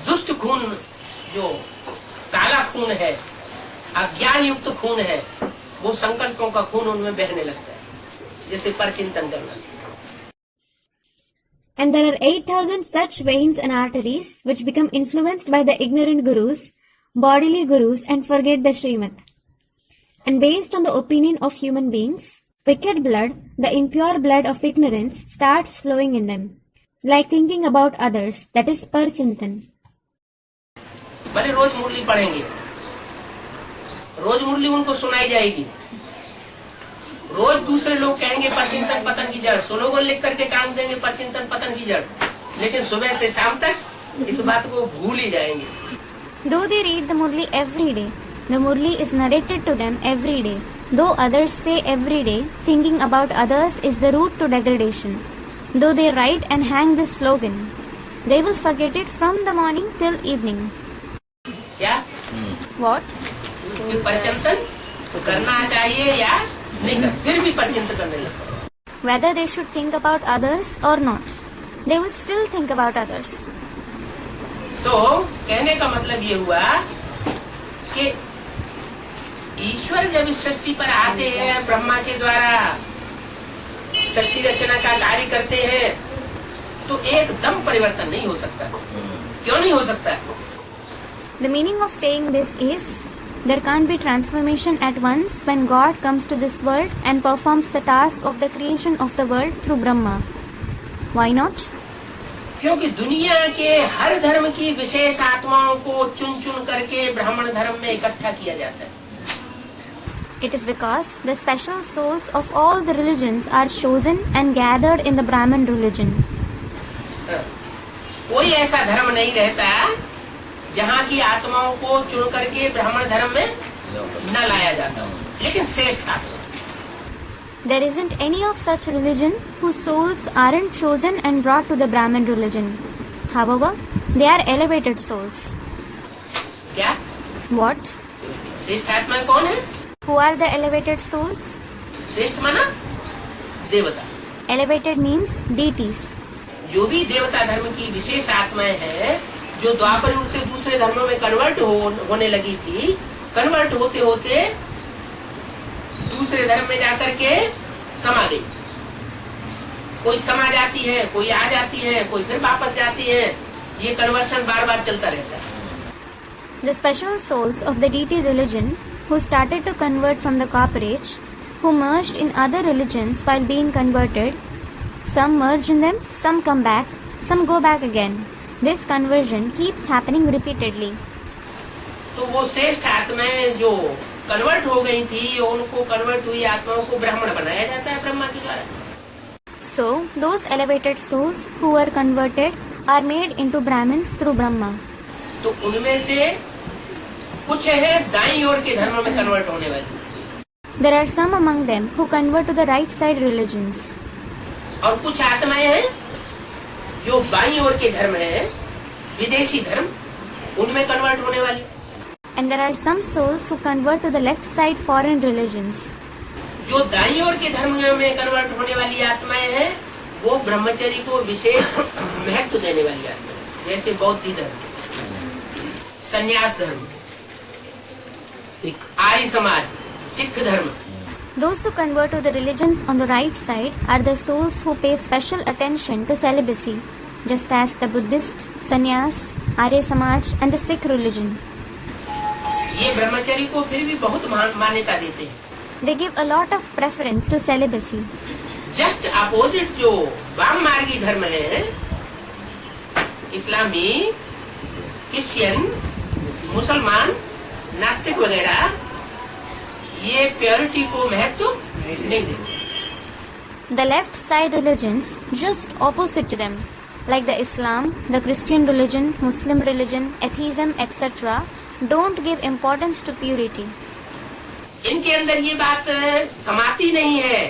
दुष्ट खून, जो काला खून है, अज्ञान युक्त खून है, वो संकल्पों का खून उनमें बहने लगता है, जैसे परचिंतन करना। And there are 8,000 such veins and arteries which become influenced by the ignorant gurus, bodily gurus, and forget the Srimad. And based on the opinion of human beings, wicked blood, the impure blood of ignorance, starts flowing in them, like thinking about others, that is parchintan. भले रोज मुरली पढ़ेंगे, रोज मुरली उनको सुनाई जाएगी, रोज दूसरे लोग कहेंगे परचिंतन पतन की जड़, स्लोगन लिख करके टांग देंगे परचिंतन पतन की जड़, लेकिन सुबह से शाम तक इस बात को भूल ही जाएंगे। Though they read the Murli every day, the Murli is narrated to them every day. Though others say every day, thinking about others is the route to degradation. Though they write and hang this slogan, they will forget it from the morning till evening. क्या? What? कि परचिंतन करना चाहिए या नहीं कर, फिर भी परचिंतन करने लगते हैं। Whether they should think about others or not, they will still think about others. तो कहने का मतलब ये हुआ कि ईश्वर जब इस सृष्टि पर आते हैं ब्रह्मा के द्वारा सृष्टि रचना का कार्य करते हैं, तो एकदम परिवर्तन नहीं हो सकता। क्यों नहीं हो सकता? The meaning of saying this is, there can't be transformation at once when God comes to this world and performs the task of the creation of the world through Brahma. Why not? क्योंकि दुनिया के हर धर्म की विशेष आत्माओं को चुन चुन करके ब्राह्मण धर्म में इकट्ठा किया जाता है। It is because the special souls of all the religions are chosen and gathered in the Brahmin religion. कोई ऐसा धर्म नहीं रहता जहाँ की आत्माओं को चुन करके ब्राह्मण धर्म में न लाया जाता हो, लेकिन श्रेष्ठ आत्मा। There isn't any of such religion whose souls aren't chosen and brought to the Brahmin religion. However, they are elevated souls. क्या? What? श्रेष्ठ आत्मा कौन है? Who are the elevated souls? श्रेष्ठ माना देवता। Elevated means deities. जो भी देवता धर्म की विशेष आत्माएं हैं, जो द्वापर युग से दूसरे धर्मों में कन्वर्ट होने लगी थी, कन्वर्ट होते होते दूसरे धर्म में जाकर के समा गई। कोई समा जाती है, कोई आ जाती है, कोई फिर वापस जाती है। ये कन्वर्शन बार बार चलता रहता है। The special souls of the deity religion who started to convert from the copper age, who merged in other religions while being converted, some merge in them, some come back, some go back again. This conversion keeps happening repeatedly. तो वो श्रेष्ठ आत्माएं जो convert हो गई थी, उनको convert हुई आत्माओं को ब्राह्मण बनाया जाता है ब्रह्मा के द्वारा। So, those elevated souls who were converted are made into Brahmins through Brahma. तो उनमें से कुछ है दाईं ओर के धर्म में कन्वर्ट होने वाली, There are some among them who convert to the right side religions. और कुछ आत्माएं हैं जो बाईं ओर के धर्म है, विदेशी धर्म, उनमें कन्वर्ट होने वाली। And there are some souls who convert to the left side foreign religions. जो दाईं ओर के धर्म में कन्वर्ट होने वाली आत्माएं हैं, वो ब्रह्मचर्य को विशेष महत्व देने वाली आत्माएं, जैसे बौद्ध धर्म, संन्यास धर्म, आर्य समाज, सिख धर्म। Those who convert to the religions on the right side are the souls who pay special attention to celibacy, just as the Buddhist, Sannyas, Arya Samaj and the Sikh religion. ये ब्रह्मचर्य को फिर भी बहुत मान्यता देते हैं। They give a lot of preference to celibacy. Just opposite जो वाम मार्गी धर्म है, इस्लामी, क्रिश्चियन, मुसलमान, नास्तिक वगैरह, ये प्योरिटी को महत्व नहीं देते। The left side religions, just opposite to them, like the Islam, the Christian religion, Muslim religion, atheism, etc., don't give importance to purity. इनके अंदर ये बात समाती नहीं है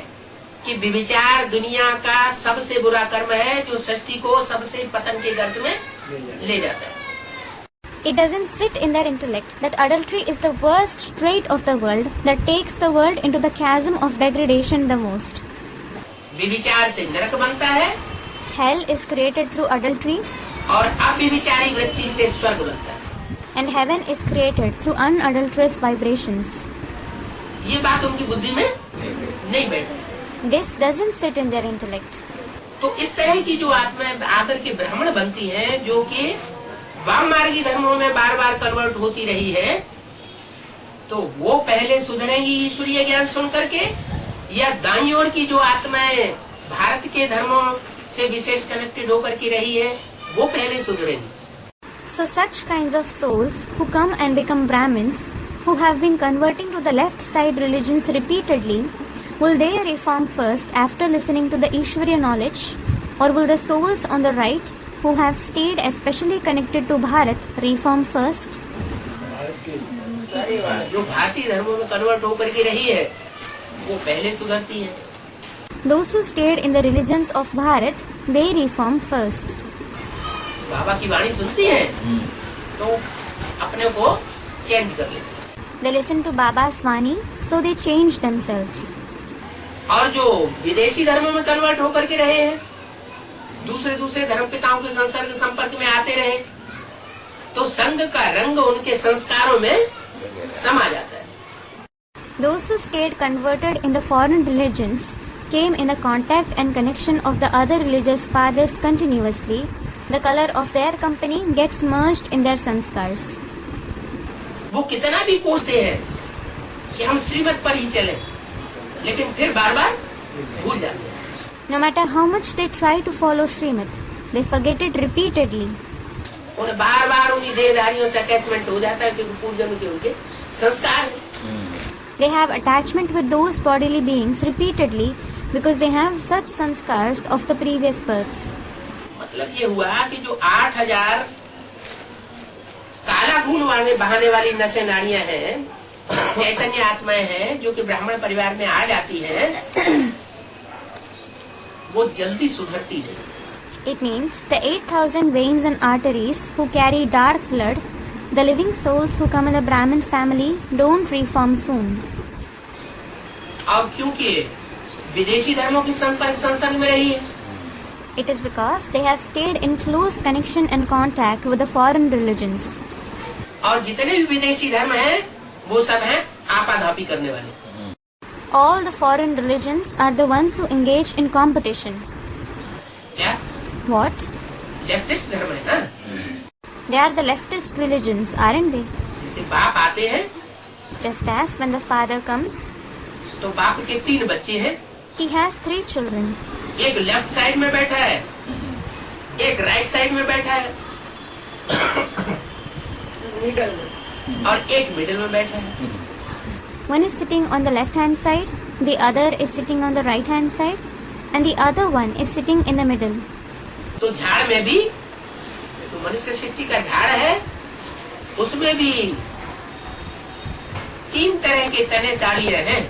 कि व्यभिचार दुनिया का सबसे बुरा कर्म है, जो सृष्टि को सबसे पतन के गर्त में ले जाता है। It doesn't sit in their intellect that adultery is the worst trait of the world that takes the world into the chasm of degradation the most. व्यभिचार से नरक बनता है, Hell is created through adultery, और अव्यभिचारी वृत्ति से स्वर्ग बनता है। and heaven is created through unadulterous vibrations. ये बात उनकी बुद्धि में नहीं बैठती। This doesn't sit in their intellect. तो इस तरह की जो आत्माएं आकर के ब्राह्मण बनती हैं, जो कि वाम मार्गी धर्मों में बार बार कन्वर्ट होती रही है, तो वो पहले सुधरेंगी ईश्वरीय ज्ञान सुन करके, या दाईं ओर की जो आत्माएं भारत के धर्मों से विशेष कनेक्टेड होकर की रही है, वो पहले सुधरेंगी। So such kinds of souls who come and become Brahmins, who have been converting to the left side religions repeatedly, will they reform first after listening to the Ishwariya knowledge, or will the souls on the right, who have stayed especially connected to Bharat, reform first? जो भारतीय धर्मों में convert होकर के रही है, वो पहले सुधरती है। Those who stayed in the religions of Bharat, they reform first. बाबा की वाणी सुनती है, तो अपने को चेंज कर लेते। They listen to Baba's Vani, so they change themselves. और जो विदेशी धर्मों में कन्वर्ट होकर के रहे हैं, दूसरे धर्म पिताओं के संसर्ग संपर्क में आते रहे, तो संघ का रंग उनके संस्कारों में समा जाता है। Those who stayed converted in the foreign religions came in the contact and connection of the other religious fathers continuously, the color of their company gets merged in their sanskars. वो कितना भी कोसते हैं कि हम श्रीमत पर ही चले, लेकिन फिर बार बार भूल जाते हैं। No matter how much they try to follow Srimad, they forget it repeatedly. उन्हें बार बार उन्हीं देहधारियों से अटैचमेंट हो जाता है क्योंकि पूर्वजन्म के उनके संस्कार हैं। They have attachment with those bodily beings repeatedly because they have such sanskars of the previous births. मतलब ये हुआ कि जो 8000 काला खून बहाने वाली नसें नाड़ियां हैं, चैतन्य आत्माएं हैं जो कि ब्राह्मण परिवार में आ जाती हैं, वो जल्दी सुधरती नहीं। It means the 8,000 veins and arteries who carry dark blood, the living souls who come in the Brahmin family don't reform soon. और क्योंकि विदेशी धर्मों की संसर्ग में रही है, It is because they have stayed in close connection and contact with the foreign religions. और जितने भी विदेशी धर्म हैं वो सब हैं आपाधापी करने वाले। All the foreign religions are the ones who engage in competition. क्या What? लेफ्टिस्ट धर्म है ना? They are the leftist religions, aren't they? जैसे बाप आते हैं Just as when the father comes, तो बाप के 3 बच्चे हैं, he has 3 children. एक लेफ्ट साइड में बैठा है, एक राइट साइड में बैठा है और एक मिडिल में बैठा है। One is sitting on the left hand side, the other is sitting on the right hand side, and the other one is sitting in the middle. तो झाड़ में भी जो मनुष्य सृष्टि का झाड़ है उसमें भी 3 तरह के तने डालियां हैं।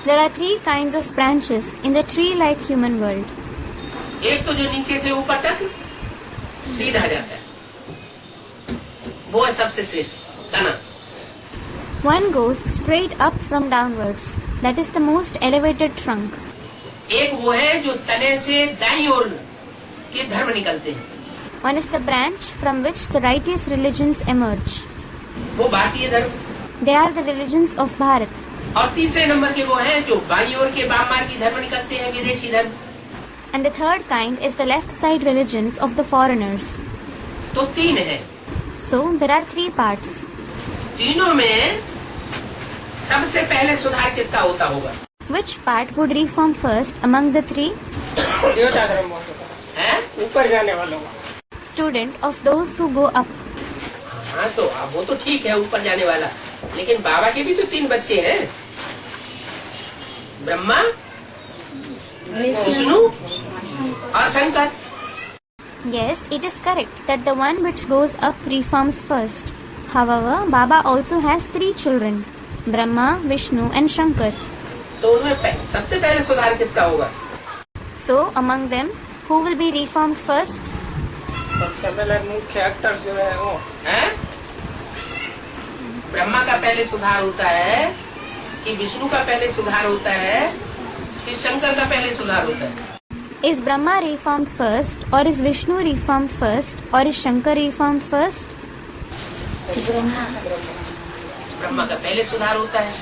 There are 3 kinds of branches in the tree-like human world. एक तो जो नीचे से ऊपर तक सीधा जाता है, वो है सबसे श्रेष्ठ तना। One goes straight up from downwards. That is the most elevated trunk. एक वो है जो तने से दाईं ओर के धर्म निकलते हैं, One is the branch from which the righteous religions emerge. वो भारतीय धर्म। They are the religions of Bharat. और तीसरे नंबर के वो हैं जो बाईं ओर के वाम मार्गी धर्म निकलते हैं, विदेशी धर्म। And the third kind is the left side religions of the foreigners. तो 3 है। So there are 3 parts. तीनों में सबसे पहले सुधार किसका होता होगा? Which part would reform first among the 3? देवता धर्म होता है? ऊपर जाने वालों का। Student of those who go up. हाँ तो अब वो तो ठीक है ऊपर जाने वाला, लेकिन बाबा के भी तो 3 बच्चे हैं, ब्रह्मा, विष्णु और Shankar. Yes, it is correct that the one which goes up reforms first. However, Baba also has 3 children, Brahma, Vishnu and Shankar. तो उनमें सबसे पहले सुधार किसका होगा? So, among them, who will be reformed first? सबसे पहले मुख्य एक्टर जो है वो है? ब्रह्मा का पहले सुधार होता है कि विष्णु का पहले सुधार होता है कि शंकर का पहले सुधार होता है? Is Brahma reformed first, or is Vishnu reformed first, or is Shankar reformed first? Brahma का पहले सुधार होता है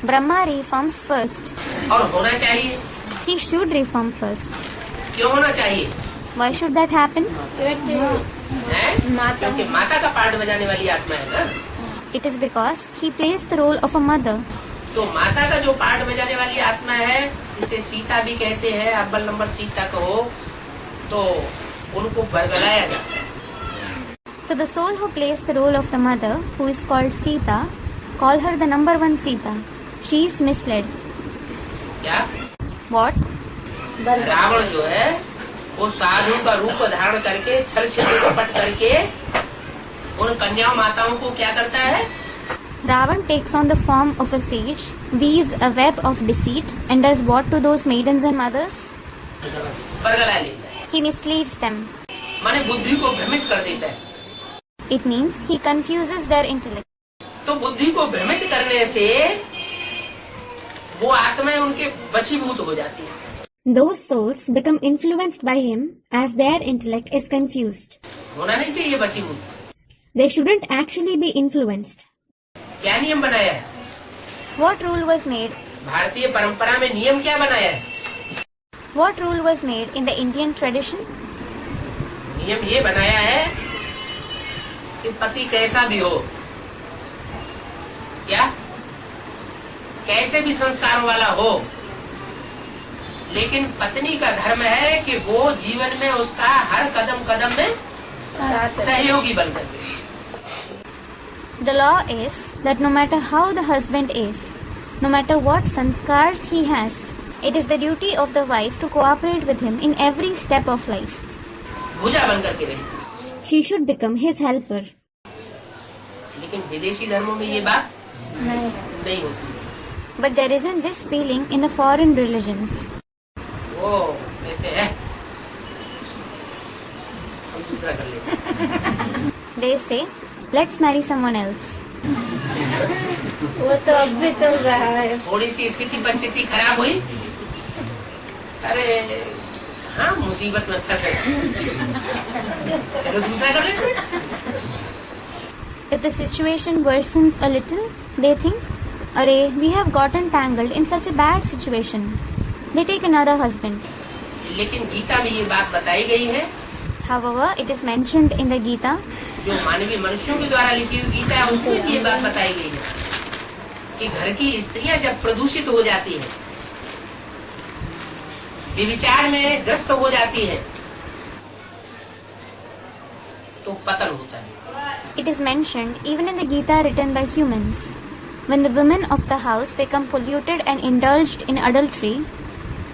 Brahma reforms first. और होना चाहिए। He should reform first. क्यों होना चाहिए? Why should that happen? है? क्योंकि माता का पार्ट बजाने वाली आत्मा है ना। It is because he plays the role of a mother. तो माता का जो पार्ट बजाने वाली आत्मा है, जिसे सीता भी कहते हैं, अव्वल नंबर सीता कहो, तो उनको बरगलाया जाता है। So the soul who plays the role of the mother, who is called Sita, call her the number 1 Sita. She is misled. क्या? What? रावण जो है वो साधु का रूप धारण करके छल छिद्र कपट करके उन कन्या माताओं को क्या करता है? Ravan takes on the form of a sage, weaves a web of deceit, and does what to those maidens and mothers? बरगला लेता है। He misleads them. माने बुद्धि को भ्रमित कर देता है। It means he confuses their intellect. तो बुद्धि को भ्रमित करने से वो आत्माएं उनके वशीभूत हो जाती है। Those souls become influenced by him as their intellect is confused. होना नहीं चाहिए वशीभूत। They shouldn't actually be influenced. क्या नियम बनाया है? What rule was made? भारतीय परंपरा में नियम क्या बनाया है? What rule was made in the Indian tradition? नियम ये बनाया है कि पति कैसा भी हो, क्या कैसे भी संस्कारों वाला हो, लेकिन पत्नी का धर्म है कि वो जीवन में उसका हर कदम कदम में सहयोगी बनकर के। The law is that no matter how the husband is, no matter what sanskars he has, it is the duty of the wife to cooperate with him in every step of life. भुजा बनकर के रहे। She should become his helper. लेकिन विदेशी धर्मों में ये बात नहीं होती। But there isn't this feeling in the foreign religions. वो कहते हैं हम दूसरा कर लेते। They say, let's marry someone else. वो तो अब भी चल रहा है। थोड़ी सी स्थिति परिस्थिति खराब हुई, अरे हाँ मुसीबत में फंसे तो दूसरा कर लेते। If the situation worsens a little, they think, Arey, we have gotten tangled in such a bad situation. They take another husband. लेकिन गीता में ये बात बताई गई है, However, it is mentioned in the Gita, जो मानवीय मनुष्यों के द्वारा लिखी हुई गीता है, उसमें भी ये बात बताई गई है कि घर की स्त्रियां जब प्रदूषित हो जाती है, व्यभिचार में ग्रस्त हो जाती है, तो पतन होता है। it is mentioned even in the Gita written by humans. When the women of the house become polluted and indulged in adultery,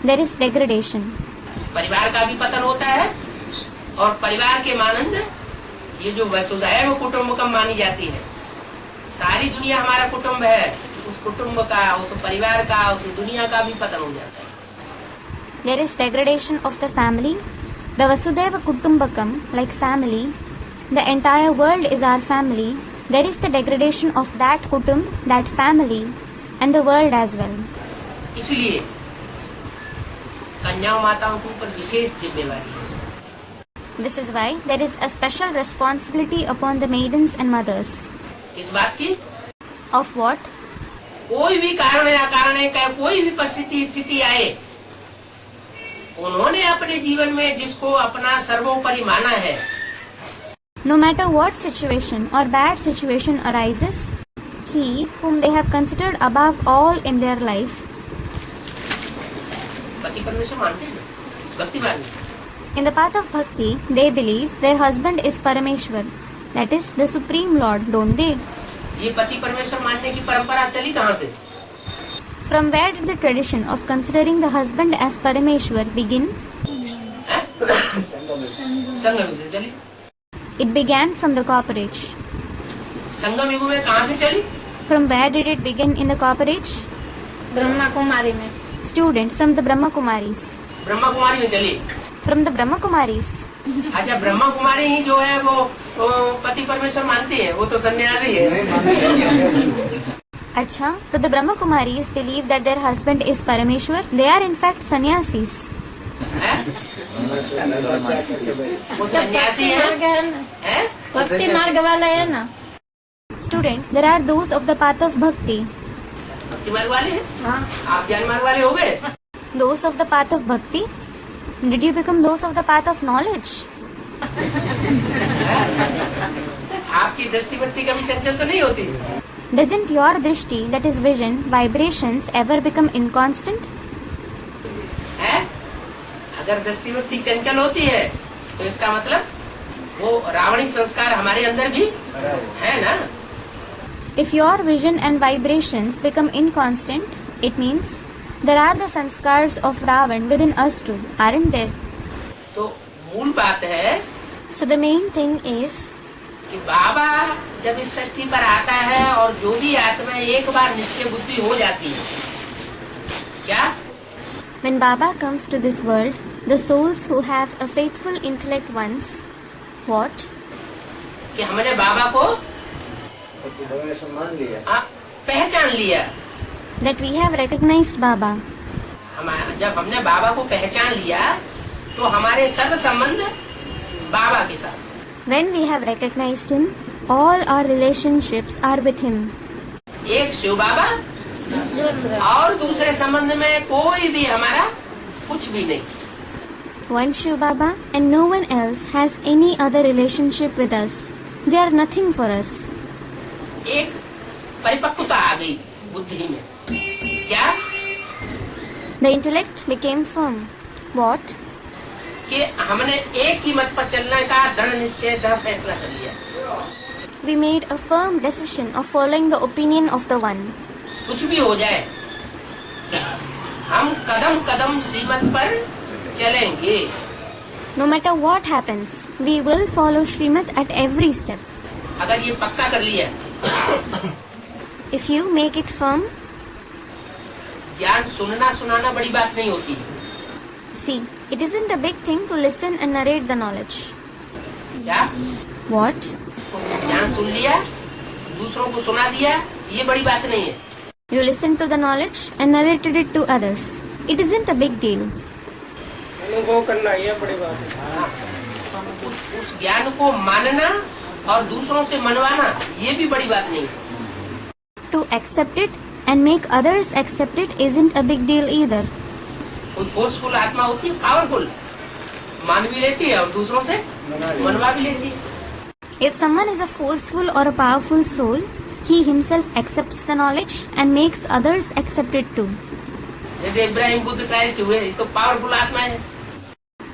there is degradation. परिवार का भी पतन होता है और परिवार के मानंद ये जो वसुधैव कुटुंबकम मानी जाती है, सारी दुनिया हमारा कुटुंब है, उस कुटुंब का, उस परिवार का, उस दुनिया का भी पतन हो जाता है। There is degradation of the family, the Vasudhaiva Kutumbakam, like family. The entire world is our family. There is the degradation of that kutumb, that family, and the world as well. इसलिए कन्याओं माताओं के ऊपर विशेष जिम्मेवारी है। This is why there is a special responsibility upon the maidens and mothers. इस बात की Of what? कोई भी कारण या कारण है, कोई भी परिस्थिति स्थिति आए, उन्होंने अपने जीवन में जिसको अपना सर्वोपरि माना है, No matter what situation or bad situation arises, he whom they have considered above all in their life, पति परमेश्वर मानते हैं, भक्ति मानते हैं। in the path of bhakti, they believe their husband is Parameshwar, that is the Supreme Lord, don't they? ये पति परमेश्वर मानने की परंपरा चली कहाँ से? From where did the tradition of considering the husband as Parameshwar begin? संगम युग से चली। It began from the cooperage. संगम युग में कहाँ से चली? From where did it begin in the cooperage? Brahma Kumari में। Student, from the Brahma Kumaris. Brahma Kumari में चली। From the Brahma Kumaris. अच्छा, ब्रह्मा कुमारी ही जो है वो पति परमेश्वर मानती है, वो तो सन्यासी है। Acha, so the Brahma Kumaris believe that their husband is Parameshwar. They are in fact sannyasis. वो सन्यासी है ना? भक्ति मार्ग वाला है ना। Student, there are those of the path of bhakti. भक्ति मार्ग वाले हैं? हाँ। आप ज्ञान मार्ग वाले हो गए? Those of the path of bhakti? Did you become those of the path of knowledge? आपकी दृष्टि वृत्ति कभी चंचल तो नहीं होती? Doesn't your drishti, that is vision, vibrations ever become inconstant? है? अगर दृष्टि वृत्ति चंचल होती है तो इसका मतलब वो रावणी संस्कार हमारे अंदर भी है ना? If your vision and vibrations become inconstant, it means there are the sanskars of Ravan within us too, aren't there? तो मूल बात है So the main thing is कि बाबा जब इस सृष्टि पर आता है और जो भी आत्मा एक बार निश्चय बुद्धि हो जाती है, क्या? when Baba comes to this world, the souls who have a faithful intellect once, what? कि हमने बाबा को पहचान लिया। That we have recognized Baba. जब हमने बाबा को पहचान लिया तो हमारे सर्व संबंध बाबा के साथ। When we have recognized him, all our relationships are with him. एक शिव बाबा और दूसरे संबंध में कोई भी हमारा कुछ भी नहीं। One Shiv Baba and no one else has any other relationship with us. They are nothing for us. एक परिपक्वता आ गई बुद्धि में। क्या? The intellect became firm. What? कि हमने एक ही मत पर चलने का दृढ़ निश्चय, दृढ़ फैसला कर लिया। We made a firm decision of following the opinion of the One. कुछ भी हो जाए, हम कदम कदम श्रीमत पर चलेंगे। No matter what happens, we will follow Srimad at every step. अगर ये पक्का कर लिया, If you make it firm, ज्ञान सुनना सुनाना बड़ी बात नहीं होती। see, it isn't a big thing to listen and narrate the knowledge. क्या? What? ज्ञान सुन लिया, दूसरों को सुना दिया, ये बड़ी बात नहीं है। You listened to the knowledge and narrated it to others. It isn't a big deal. अनुभव करना ये बड़ी बात है। उस ज्ञान को मानना और दूसरों से मनवाना, ये भी बड़ी बात नहीं है। To accept it and make others accept it isn't a big deal either. कोई फोर्सफुल आत्मा होती है, पावरफुल, मान भी लेती है और दूसरों से मनवा भी लेती है। If someone is a forceful or a powerful soul, he himself accepts the knowledge and makes others accept it too. जैसे इब्राहिम बुद्ध क्राइस्ट हुए, ये तो पावरफुल आत्मा है।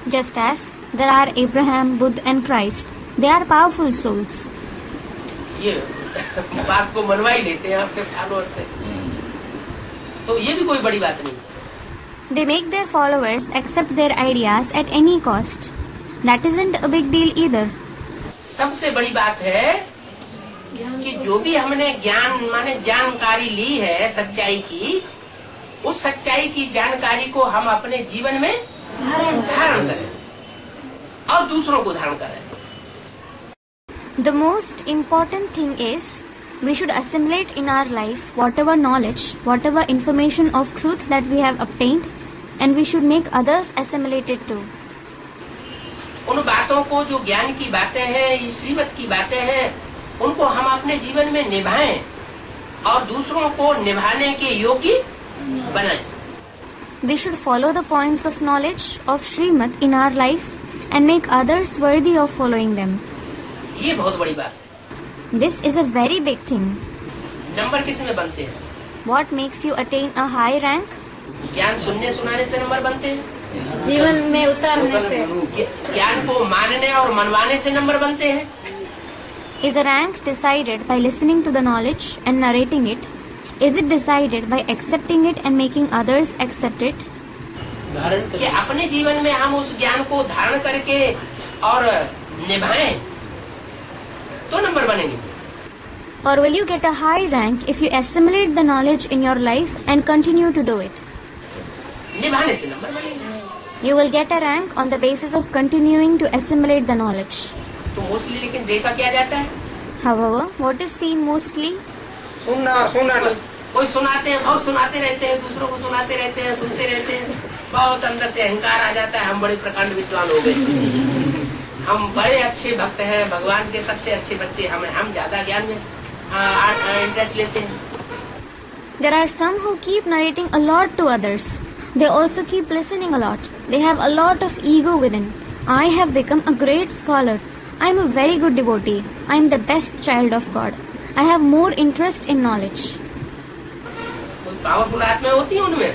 Just as there are Abraham, Buddha and Christ, they are powerful souls. ये बात को मनवा ही लेते हैं अपने फॉलोअर से, तो ये भी कोई बड़ी बात नहीं। They make their followers accept their ideas at any cost. That isn't a big deal either. सबसे बड़ी बात है कि जो भी हमने ज्ञान माने जानकारी ली है सच्चाई की, उस सच्चाई की जानकारी को हम अपने जीवन में धारण करें और दूसरों को धारण करें। The most important thing is we should assimilate in our life whatever knowledge, whatever information of truth that we have obtained, and we should make others assimilate it too. उन बातों को, जो ज्ञान की बातें हैं, श्रीमत की बातें हैं, उनको हम अपने जीवन में निभाएं और दूसरों को निभाने के योग्य बनाएं। We should follow the points of knowledge of Srimad in our life and make others worthy of following them. ये बहुत बड़ी बात है। This is a very big thing. Number किस में बनते हैं? What makes you attain a high rank? ज्ञान सुनने सुनाने से नंबर बनते हैं। जीवन में उतारने से। ज्ञान को मानने और मनवाने से नंबर बनते हैं। Is a rank decided by listening to the knowledge and narrating it? Is it decided by accepting it and making others accept it? कि अपने जीवन में हम उस ज्ञान को धारण करके और निभाएं तो नंबर बनेंगे। Or will you get a high rank if you assimilate the knowledge in your life and continue to do it? निभाने से नंबर बनेंगे। You will get a rank on the basis of continuing to assimilate the knowledge. तो mostly लेकिन देखा क्या जाता है? However, what is seen mostly? सुनना और सुनाना। कोई सुनाते हैं, बहुत सुनाते रहते हैं, दूसरों को सुनाते रहते हैं, सुनते रहते हैं, बहुत अंदर से अहंकार आ जाता है, हम बड़े प्रकांड विद्वान हो गए, हम बड़े अच्छे भक्त हैं, भगवान के सबसे अच्छे बच्चे, हम ज्यादा ज्ञान में इंटरेस्ट लेते हैं। There are some who keep narrating a lot to others. They also keep listening a lot. They have a lot of ego within. I have become a great scholar. I am a very good devotee. I am the best child of God. I have more interest in knowledge. Powerful आत्मा होती है उनमें,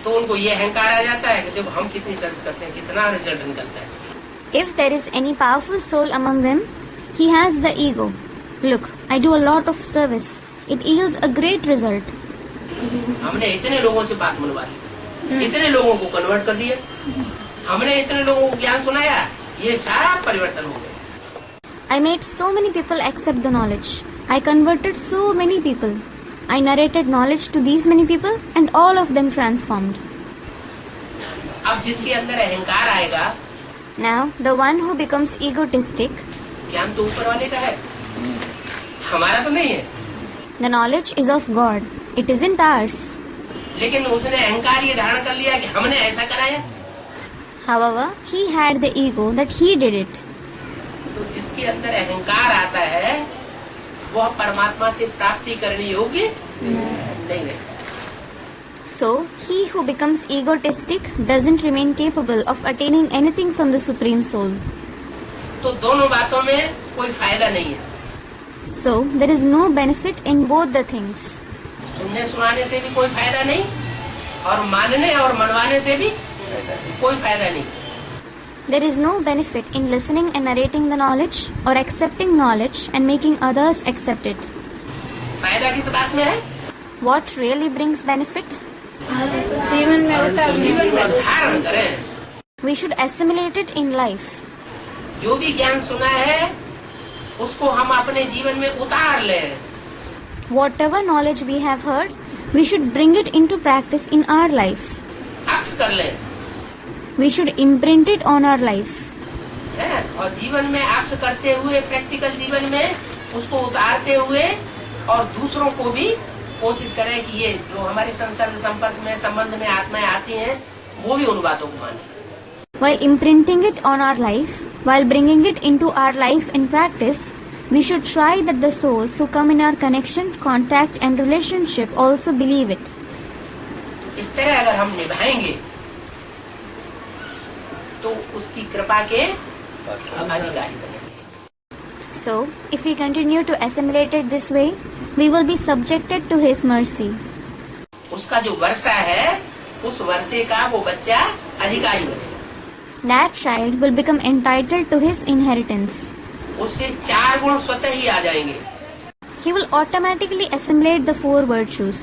तो उनको ये अहंकार आ जाता है कि देखो हम कितनी सर्विस करते हैं, कितना रिजल्ट निकलता है। If there is any powerful soul among them, he has the ego. Look, I do a lot of service. It yields a great result. हमने इतने लोगों से बात मनवा दी, इतने लोगों को कन्वर्ट कर दिया, हमने इतने लोगों को ज्ञान सुनाया, ये सारा परिवर्तन हो गया। I made so many people accept the knowledge. I converted so many people. I narrated knowledge to these many people and all of them transformed. अब जिसके अंदर अहंकार आएगा, Now, the one who becomes egotistic, ज्ञान तो ऊपर वाले का है, हमारा तो नहीं है, the knowledge is of God. It isn't ours. लेकिन उसने अहंकार ये धारण कर लिया कि हमने ऐसा कराया। However, he had the ego that he did it. तो जिसके अंदर अहंकार आता है, वह परमात्मा से प्राप्ति करने योग्य नहीं है। So, he who becomes egotistic doesn't remain capable of attaining anything from the Supreme Soul. तो दोनों बातों में कोई फायदा नहीं है। So, there is no benefit in both the things. सुनने सुनाने से भी कोई फायदा नहीं और मानने और मनवाने से भी कोई फायदा नहीं। There is no benefit in listening and narrating the knowledge or accepting knowledge and making others accept it. फायदा किस बात में है? What really brings benefit? जीवन में उतार जीवन में धारण करें। We should assimilate it in life. जो भी ज्ञान सुना है उसको हम अपने जीवन में उतार लें। Whatever knowledge we have heard, we should bring it into practice in our life. अक्स कर लें, We should imprint it on our life. है? और जीवन में अक्स करते हुए प्रैक्टिकल जीवन में उसको उतारते हुए और दूसरों को भी कोशिश करें कि ये जो हमारे संसर्ग संपर्क में संबंध में आत्माएं आती हैं वो भी उन बातों को माने। While imprinting it on our life, while bringing it into our life in practice, we should try that the souls who come in our connection, contact and relationship also believe it. इस तरह अगर हम निभाएंगे तो उसकी कृपा के अधिकारी बनेंगे। So, if we continue to assimilate it this way, we will be subjected to His mercy. उसका जो वर्षा है उस वर्षे का वो बच्चा अधिकारी बनेगा। That child will become entitled to his inheritance. उससे 4 गुण स्वतः ही आ जाएंगे। He will automatically assimilate the 4 virtues.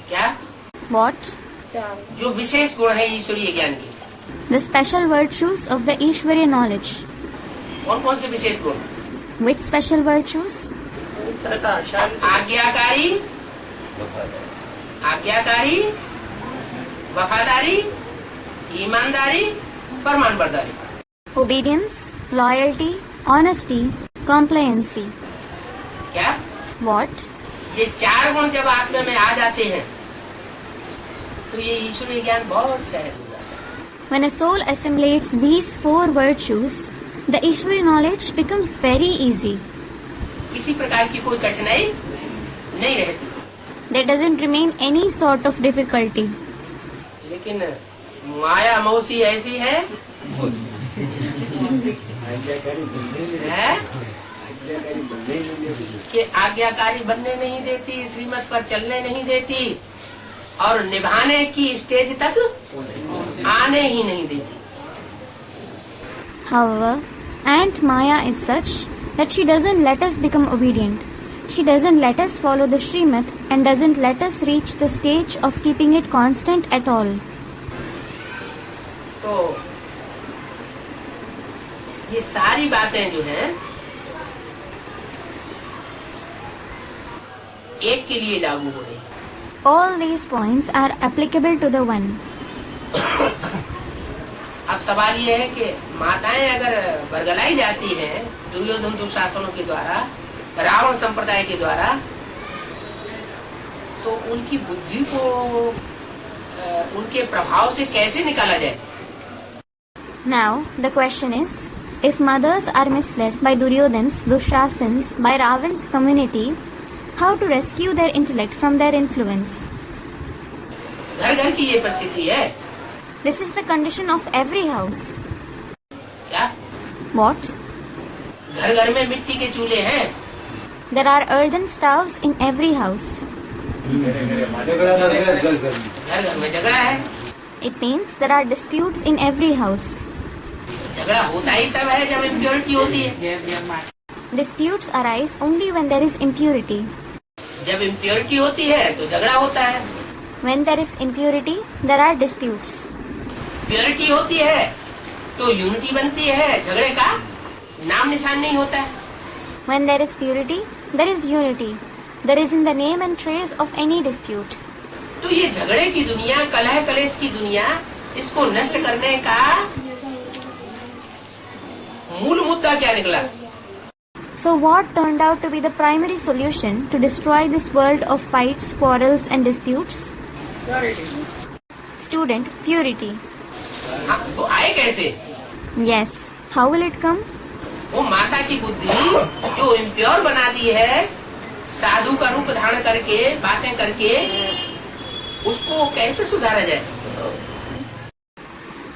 क्या? What? जो विशेष गुण है ईश्वरीय ज्ञान के। The special virtues of the Ishwarya knowledge. कौन कौन से विशेष गुण? Which special virtues? पवित्रता, शांति, आज्ञाकारी, वफादारी, ईमानदारी, फरमानबरदारी। Obedience, loyalty, honesty, compliancy. क्या? What? ये 4 गुण जब आत्मा में आ जाते हैं तो ये ईश्वरीय ज्ञान बहुत सहज हो जाता है। When a soul assimilates these 4 virtues, the Ishwarya knowledge becomes very easy. किसी प्रकार की कोई कठिनाई नहीं रहती। There doesn't remain any sort of difficulty. लेकिन माया मौसी ऐसी है, कि आज्ञाकारी बनने नहीं देती, श्रीमत पर चलने नहीं देती और निभाने की स्टेज तक आने ही नहीं देती। However, Aunt Maya is such that she doesn't let us become obedient. She doesn't let us follow the Srimad and doesn't let us reach the stage of keeping it constant at all. तो ये सारी बातें जो हैं एक के लिए लागू हो रही। All these points are applicable to the one. अब सवाल ये है कि माताएं अगर बरगलाई जाती हैं दुर्योधन दुशासनों के द्वारा, रावण संप्रदाय के द्वारा, तो उनकी बुद्धि को उनके प्रभाव से कैसे निकाला जाए? Now, the question is, if mothers are misled by Duryodhans, Dushasans, by Ravan's community, how to rescue their intellect from their influence? घर घर की ये परिस्थिति है। This is the condition of every house. क्या? What? घर घर में मिट्टी के चूल्हे हैं। There are earthen stoves in every house. घर घर में झगड़ा है। It means there are disputes in every house. झगड़ा होता ही तब है जब इम्प्योरिटी होती है। Disputes arise only when there is impurity. जब इम्प्योरिटी होती है तो झगड़ा होता है। When there is impurity, there are disputes. Purity होती है तो यूनिटी बनती है, झगड़े का नाम निशान नहीं होता है। When there is purity, there is unity. There isn't the name and trace of any dispute. तो ये झगड़े की दुनिया, कलह कलेश की दुनिया, इसको नष्ट करने का मूल मुद्दा क्या निकला? So what turned out to be the primary solution to destroy this world of fights, quarrels and disputes? Purity. Student, purity. हाँ, तो आए कैसे? Yes. How will it come? वो माता की बुद्धि जो इम्प्योर बना दी है, साधु का रूप धारण करके, बातें करके, उसको कैसे सुधारा जाए?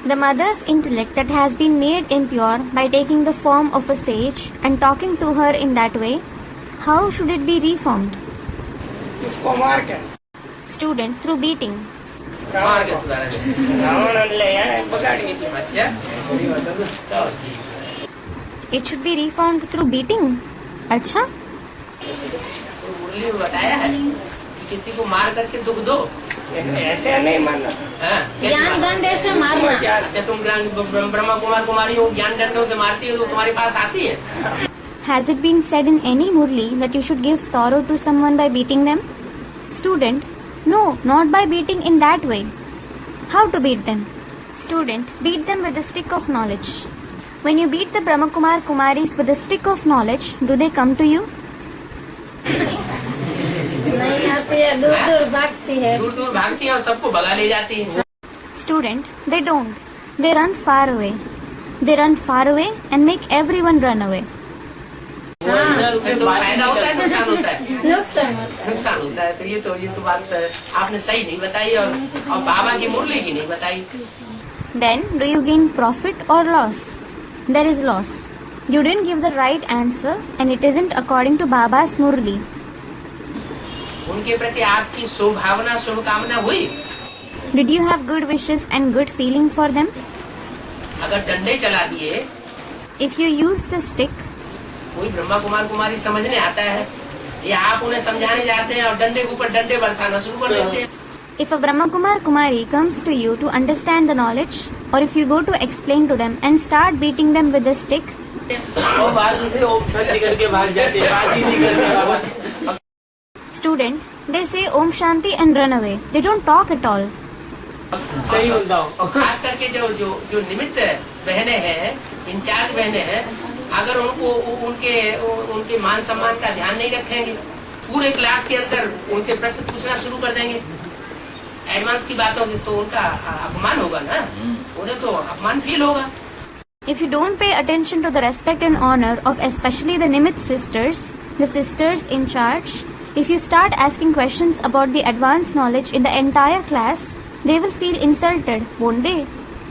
The mother's intellect that has been made impure by taking the form of a sage and talking to her in that way, how should it be reformed? उसको मार के Student, through beating. मार के सुधारा जाए? रावण ले आया बगाड़ी थी। अच्छा, तो It should be reformed through beating. अच्छा? तो मुरली में बताया है कि किसी को मार करके दुख दो। ऐसे नहीं मारना। हाँ, कैसे ज्ञान मारना? दंड से मारना। अच्छा, तुम ब्रह्मा कुमार कुमारी हो, ज्ञान दंडों से मारती हो तो तुम्हारे पास आती है? Has it been said in any murli that you should give sorrow to someone by beating them? Student, no, not by beating in that way. How to beat them? Student, beat them with the stick of knowledge. When you beat the Brahma Kumar Kumaris with the stick of knowledge, do they come to you? नहीं आती है, दूर दूर भागती है। दूर दूर भागती है और सबको भगा ले जाती है। Student, they don't. They run far away. They run far away and make everyone run away. फिर तो फायदा होता है, नुकसान होता है? नुकसान होता है। नुकसान होता है। तो ये तो बात आपने सही नहीं बताई और बाबा की मुरली की नहीं बताई। Then, do you gain profit or loss? There is loss. You didn't give the right answer and it isn't according to Baba's Murli. उनके प्रति आपकी शुभभावना शुभकामना हुई? Did you have good wishes and good feeling for them? अगर डंडे चला दिए, If you use the stick, कोई ब्रह्मा कुमार कुमारी समझने आता है या आप उन्हें समझाने जाते हैं और डंडे के ऊपर डंडे बरसाना शुरू कर देते हैं? if a Brahma Kumar Kumari comes to you to understand the knowledge, or if you go to explain to them and start beating them with the stick, और बाद में ओम शांति करके भाग जाते हैं, बात ही नहीं करते। student, they say Om Shanti and run away. They don't talk at all. सही बोलता हूँ। और खास करके जो निमित्त बहनें हैं, इंचार्ज बहनें हैं, अगर उनके मान सम्मान का ध्यान नहीं रखेंगे, पूरे क्लास के अंदर उनसे प्रश्न पूछना शुरू कर देंगे, एडवांस की बात होगी तो उनका अपमान होगा ना, उन्हें तो अपमान फील होगा। If you don't pay attention to the respect and honor of especially the Nimit sisters, the sisters in charge, if you start asking questions about the advanced knowledge in the entire class, they will feel insulted, won't they?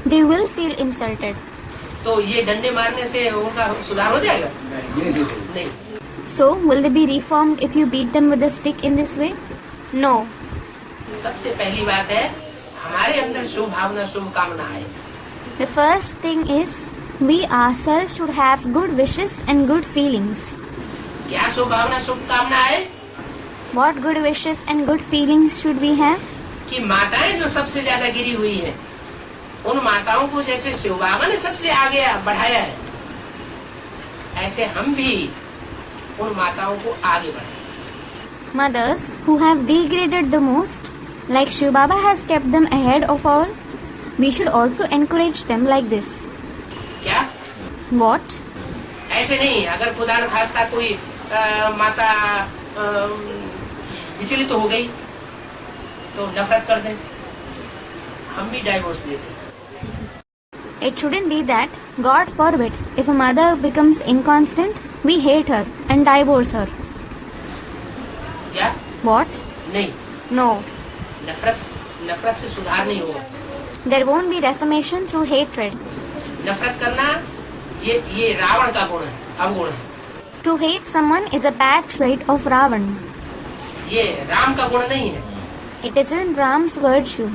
They will feel insulted. तो ये डंडे मारने से उनका सुधार हो जाएगा? नहीं। So, will they be reformed if you beat them with a stick in this way? No. सबसे पहली बात है हमारे अंदर शुभ भावना शुभ कामना है। The first thing is, we ourselves should have good wishes and good feelings. क्या शुभ भावना शुभ कामना है? What good wishes and good feelings should we have? कि माताएं जो सबसे ज्यादा गिरी हुई हैं, उन माताओं को जैसे शिव बाबा ने सबसे आगे बढ़ाया है, ऐसे हम भी उन माताओं को आगे बढ़ाएं। Mothers who have degraded the most, like Shiv Baba has kept them ahead of all, we should also encourage them like this. क्या? What? ऐसे नहीं, अगर खुदा न खास्ता कोई माता विचलित हो गई तो नफरत कर दें, हम भी डाइवोर्स दे दें। It shouldn't be that, God forbid, if a mother becomes inconstant, we hate her and divorce her. क्या? What? नहीं, No. नफरत से सुधार नहीं होगा। There won't be reformation through hatred. नफरत करना ये रावण का गुण है, अवगुण है। To hate someone is a bad trait of Ravan. ये राम का गुण नहीं है। It isn't Ram's virtue.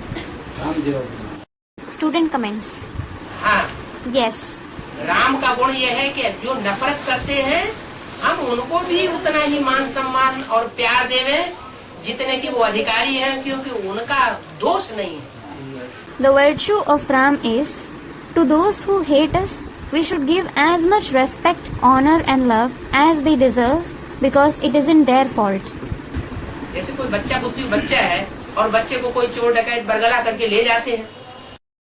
Student comments. हाँ, Yes. राम का गुण ये है कि जो नफरत करते हैं हम उनको भी उतना ही मान सम्मान और प्यार देवें जितने कि वो अधिकारी हैं, क्योंकि उनका दोष नहीं है। The virtue of Ram is, to those who hate us, we should give as much respect, honor and love as they deserve, because it isn't their fault. जैसे कोई बच्चा बुद्धू बच्चा है और बच्चे को कोई चोर डकैत बरगला करके ले जाते हैं,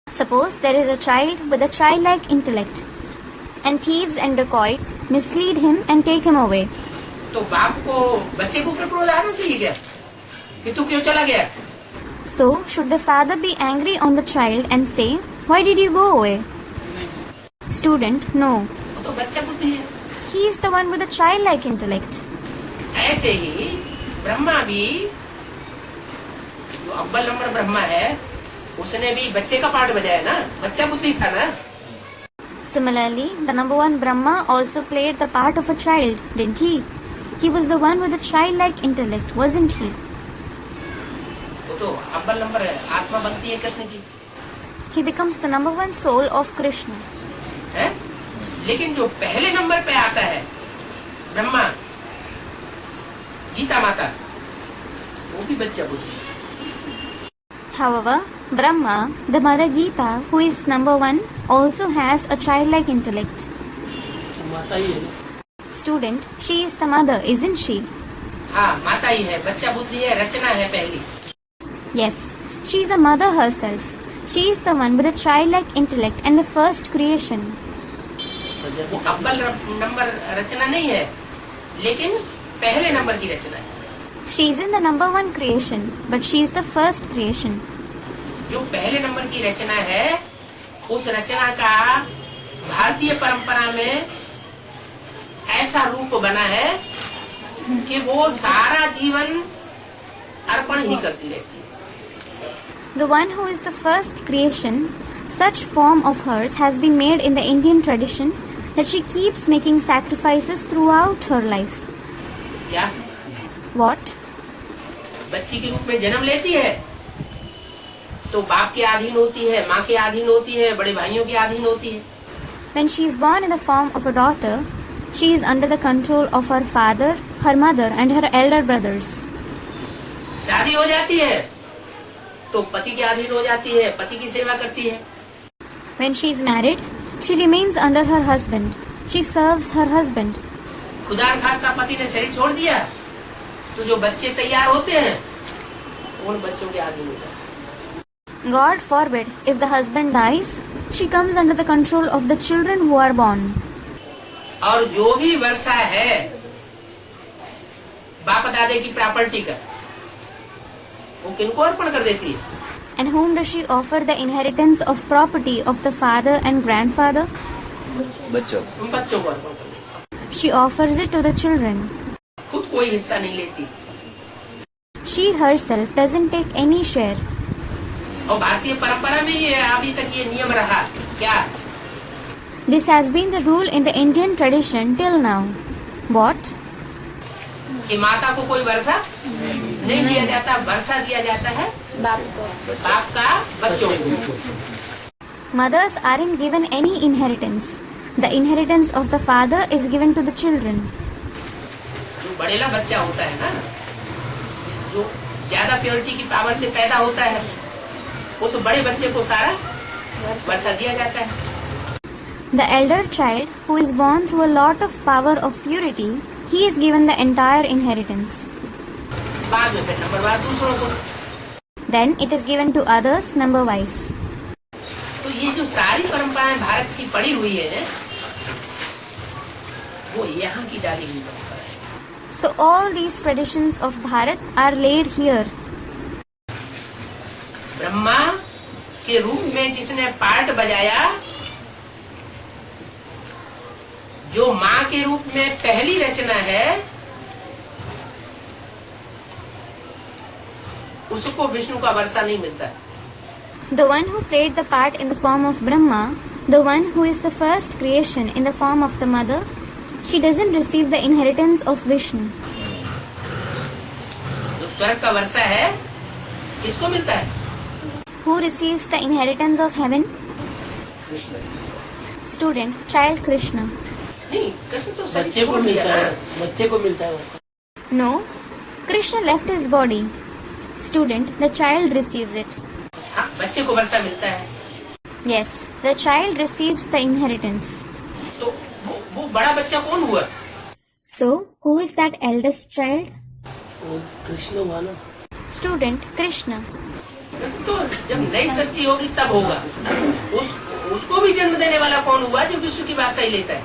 Suppose there is a child with a childlike intellect, and thieves and dacoits mislead him and take him away. तो बाप को बच्चे के ऊपर क्रोध आना चाहिए क्या कि तू क्यों चला गया? So, should the father be angry on the child and say, "Why did you go away?" Student, no. वो तो बच्चा बुद्धि है। He is the one with a childlike intellect. ऐसे ही ब्रह्मा भी जो अव्वल नंबर ब्रह्मा है उसने भी बच्चे का पार्ट बजाया ना, बच्चा बुद्धि था ना। Similarly, the number one Brahma also played the part of a child, didn't he? He was the one with the childlike intellect, wasn't he? वो तो अव्वल नंबर आत्मा बनती है कृष्ण की, He becomes the number one soul of Krishna. है? लेकिन जो पहले नंबर पे आता है ब्रह्मा, गीता माता, वो भी बच्चा बुद्धि। However, Brahma, the mother Gita, who is number one, also has a childlike intellect. माता ही है। Student, she is the mother, isn't she? हाँ, माता ही है, बच्चा बुद्धि है, रचना है पहली। Yes, she is a mother herself. She is the one with a childlike intellect and the first creation. वो अव्वल नंबर रचना नहीं है, लेकिन पहले नंबर की रचना है। She is in the number one creation, but she is the first creation. जो पहले नंबर की रचना है, उस रचना का भारतीय परंपरा में ऐसा रूप बना है कि वो सारा जीवन अर्पण ही करती रहती है। The one who is the first creation, such form of hers has been made in the Indian tradition that she keeps making sacrifices throughout her life. क्या What? बच्ची के रूप में जन्म लेती है तो बाप के अधीन होती है, माँ के अधीन होती है, बड़े भाइयों के अधीन होती है। When she is born in the form of a daughter, she is under the control of her father, her mother and her elder brothers. शादी हो जाती है तो पति के अधीन हो जाती है, पति की सेवा करती है। When she is married, she remains under her husband. She serves her husband. खुदा खास्ता पति ने शरीर छोड़ दिया तो जो बच्चे तैयार होते हैं उन बच्चों के अधीन हो जाते हैं। God forbid, if the husband dies, she comes under the control of the children who are born. और जो भी वर्षा है बाप दादे की प्रॉपर्टी का, वो किनको अर्पण कर देती है? And whom does she offer the inheritance of property of the father and grandfather? बच्चों उन बच्चों को अर्पण कर देती है। She offers it to the children. खुद कोई हिस्सा नहीं लेती। She herself doesn't take any share. और भारतीय परंपरा में ये अभी तक ये नियम रहा क्या? This has been the rule in the Indian tradition till now. What? कि माता को कोई वर्षा नहीं दिया जाता, वर्षा दिया जाता है बाप को। बाप का बच्चों को। Mothers aren't given any inheritance. The inheritance of the father is given to the children. जो बड़ेला बच्चा होता है ना, जो ज्यादा प्योरिटी की पावर से पैदा होता है, उस बड़े बच्चे को सारा वर्षा दिया जाता है। The elder child, who is born through a lot of power of purity, he is given the entire inheritance. बाद में फिर नंबरवार दूसरों को। Then it is given to others number wise. तो ये जो सारी परंपराएं भारत की पड़ी हुई है, वो यहाँ की डाली हुई परंपरा है। So all these traditions of Bharat are laid here. Brahma के रूप में जिसने पार्ट बजाया, जो माँ के रूप में पहली रचना है, उसको विष्णु का वर्षा नहीं मिलता। The one who played the part in the form of Brahma, the one who is the first creation in the form of the mother, she doesn't receive the inheritance of Vishnu. जो स्वर्ग का वर्षा है, किसको मिलता है? Who receives the inheritance of heaven? Krishna Student, child Krishna. नहीं, कृष्ण तो शरीर बच्चे को छोड़ दिया मिलता है, ना। बच्चे को मिलता है। No, Krishna left his body. Student, the child receives it. हाँ, बच्चे को वर्षा मिलता है। Yes, the child receives the inheritance. तो वो बड़ा बच्चा कौन हुआ? So, who is that eldest child? वो कृष्ण हुआ ना। Student, Krishna. कृष्ण तो जब नई शक्ति होगी तब होगा। उसको भी जन्म देने वाला कौन हुआ जो विश्व की बात सही लेता है?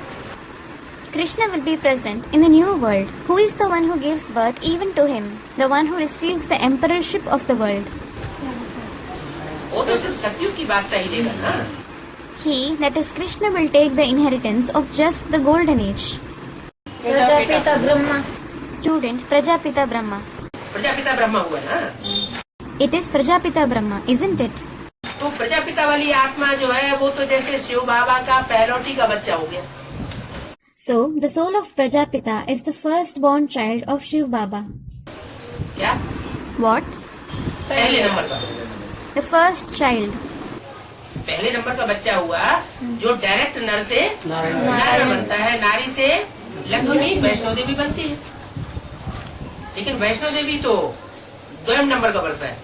Krishna will be present in the new world. Who is the one who gives birth even to him? The one who receives the emperorship of the world. वो तो सिर्फ सतयुग की बात सही लेगा ना। He, that is Krishna, will take the inheritance of just the golden age. Prajapita Brahma. Student, Prajapita Brahma. Prajapita Brahma हुआ ना। It is Prajapita Brahma, isn't it? तो प्रजापिता वाली आत्मा जो है वो तो जैसे शिव बाबा का पहलौठी का बच्चा हो गया। So, the soul of Prajapita is the firstborn child of Shiv Baba. क्या? What? पहले नंबर का, The first child. पहले नंबर का बच्चा हुआ जो डायरेक्ट नर से नारायण बनता है, नारी से लक्ष्मी वैष्णो देवी बनती है। लेकिन वैष्णो देवी तो 2 नंबर का वर्ष है।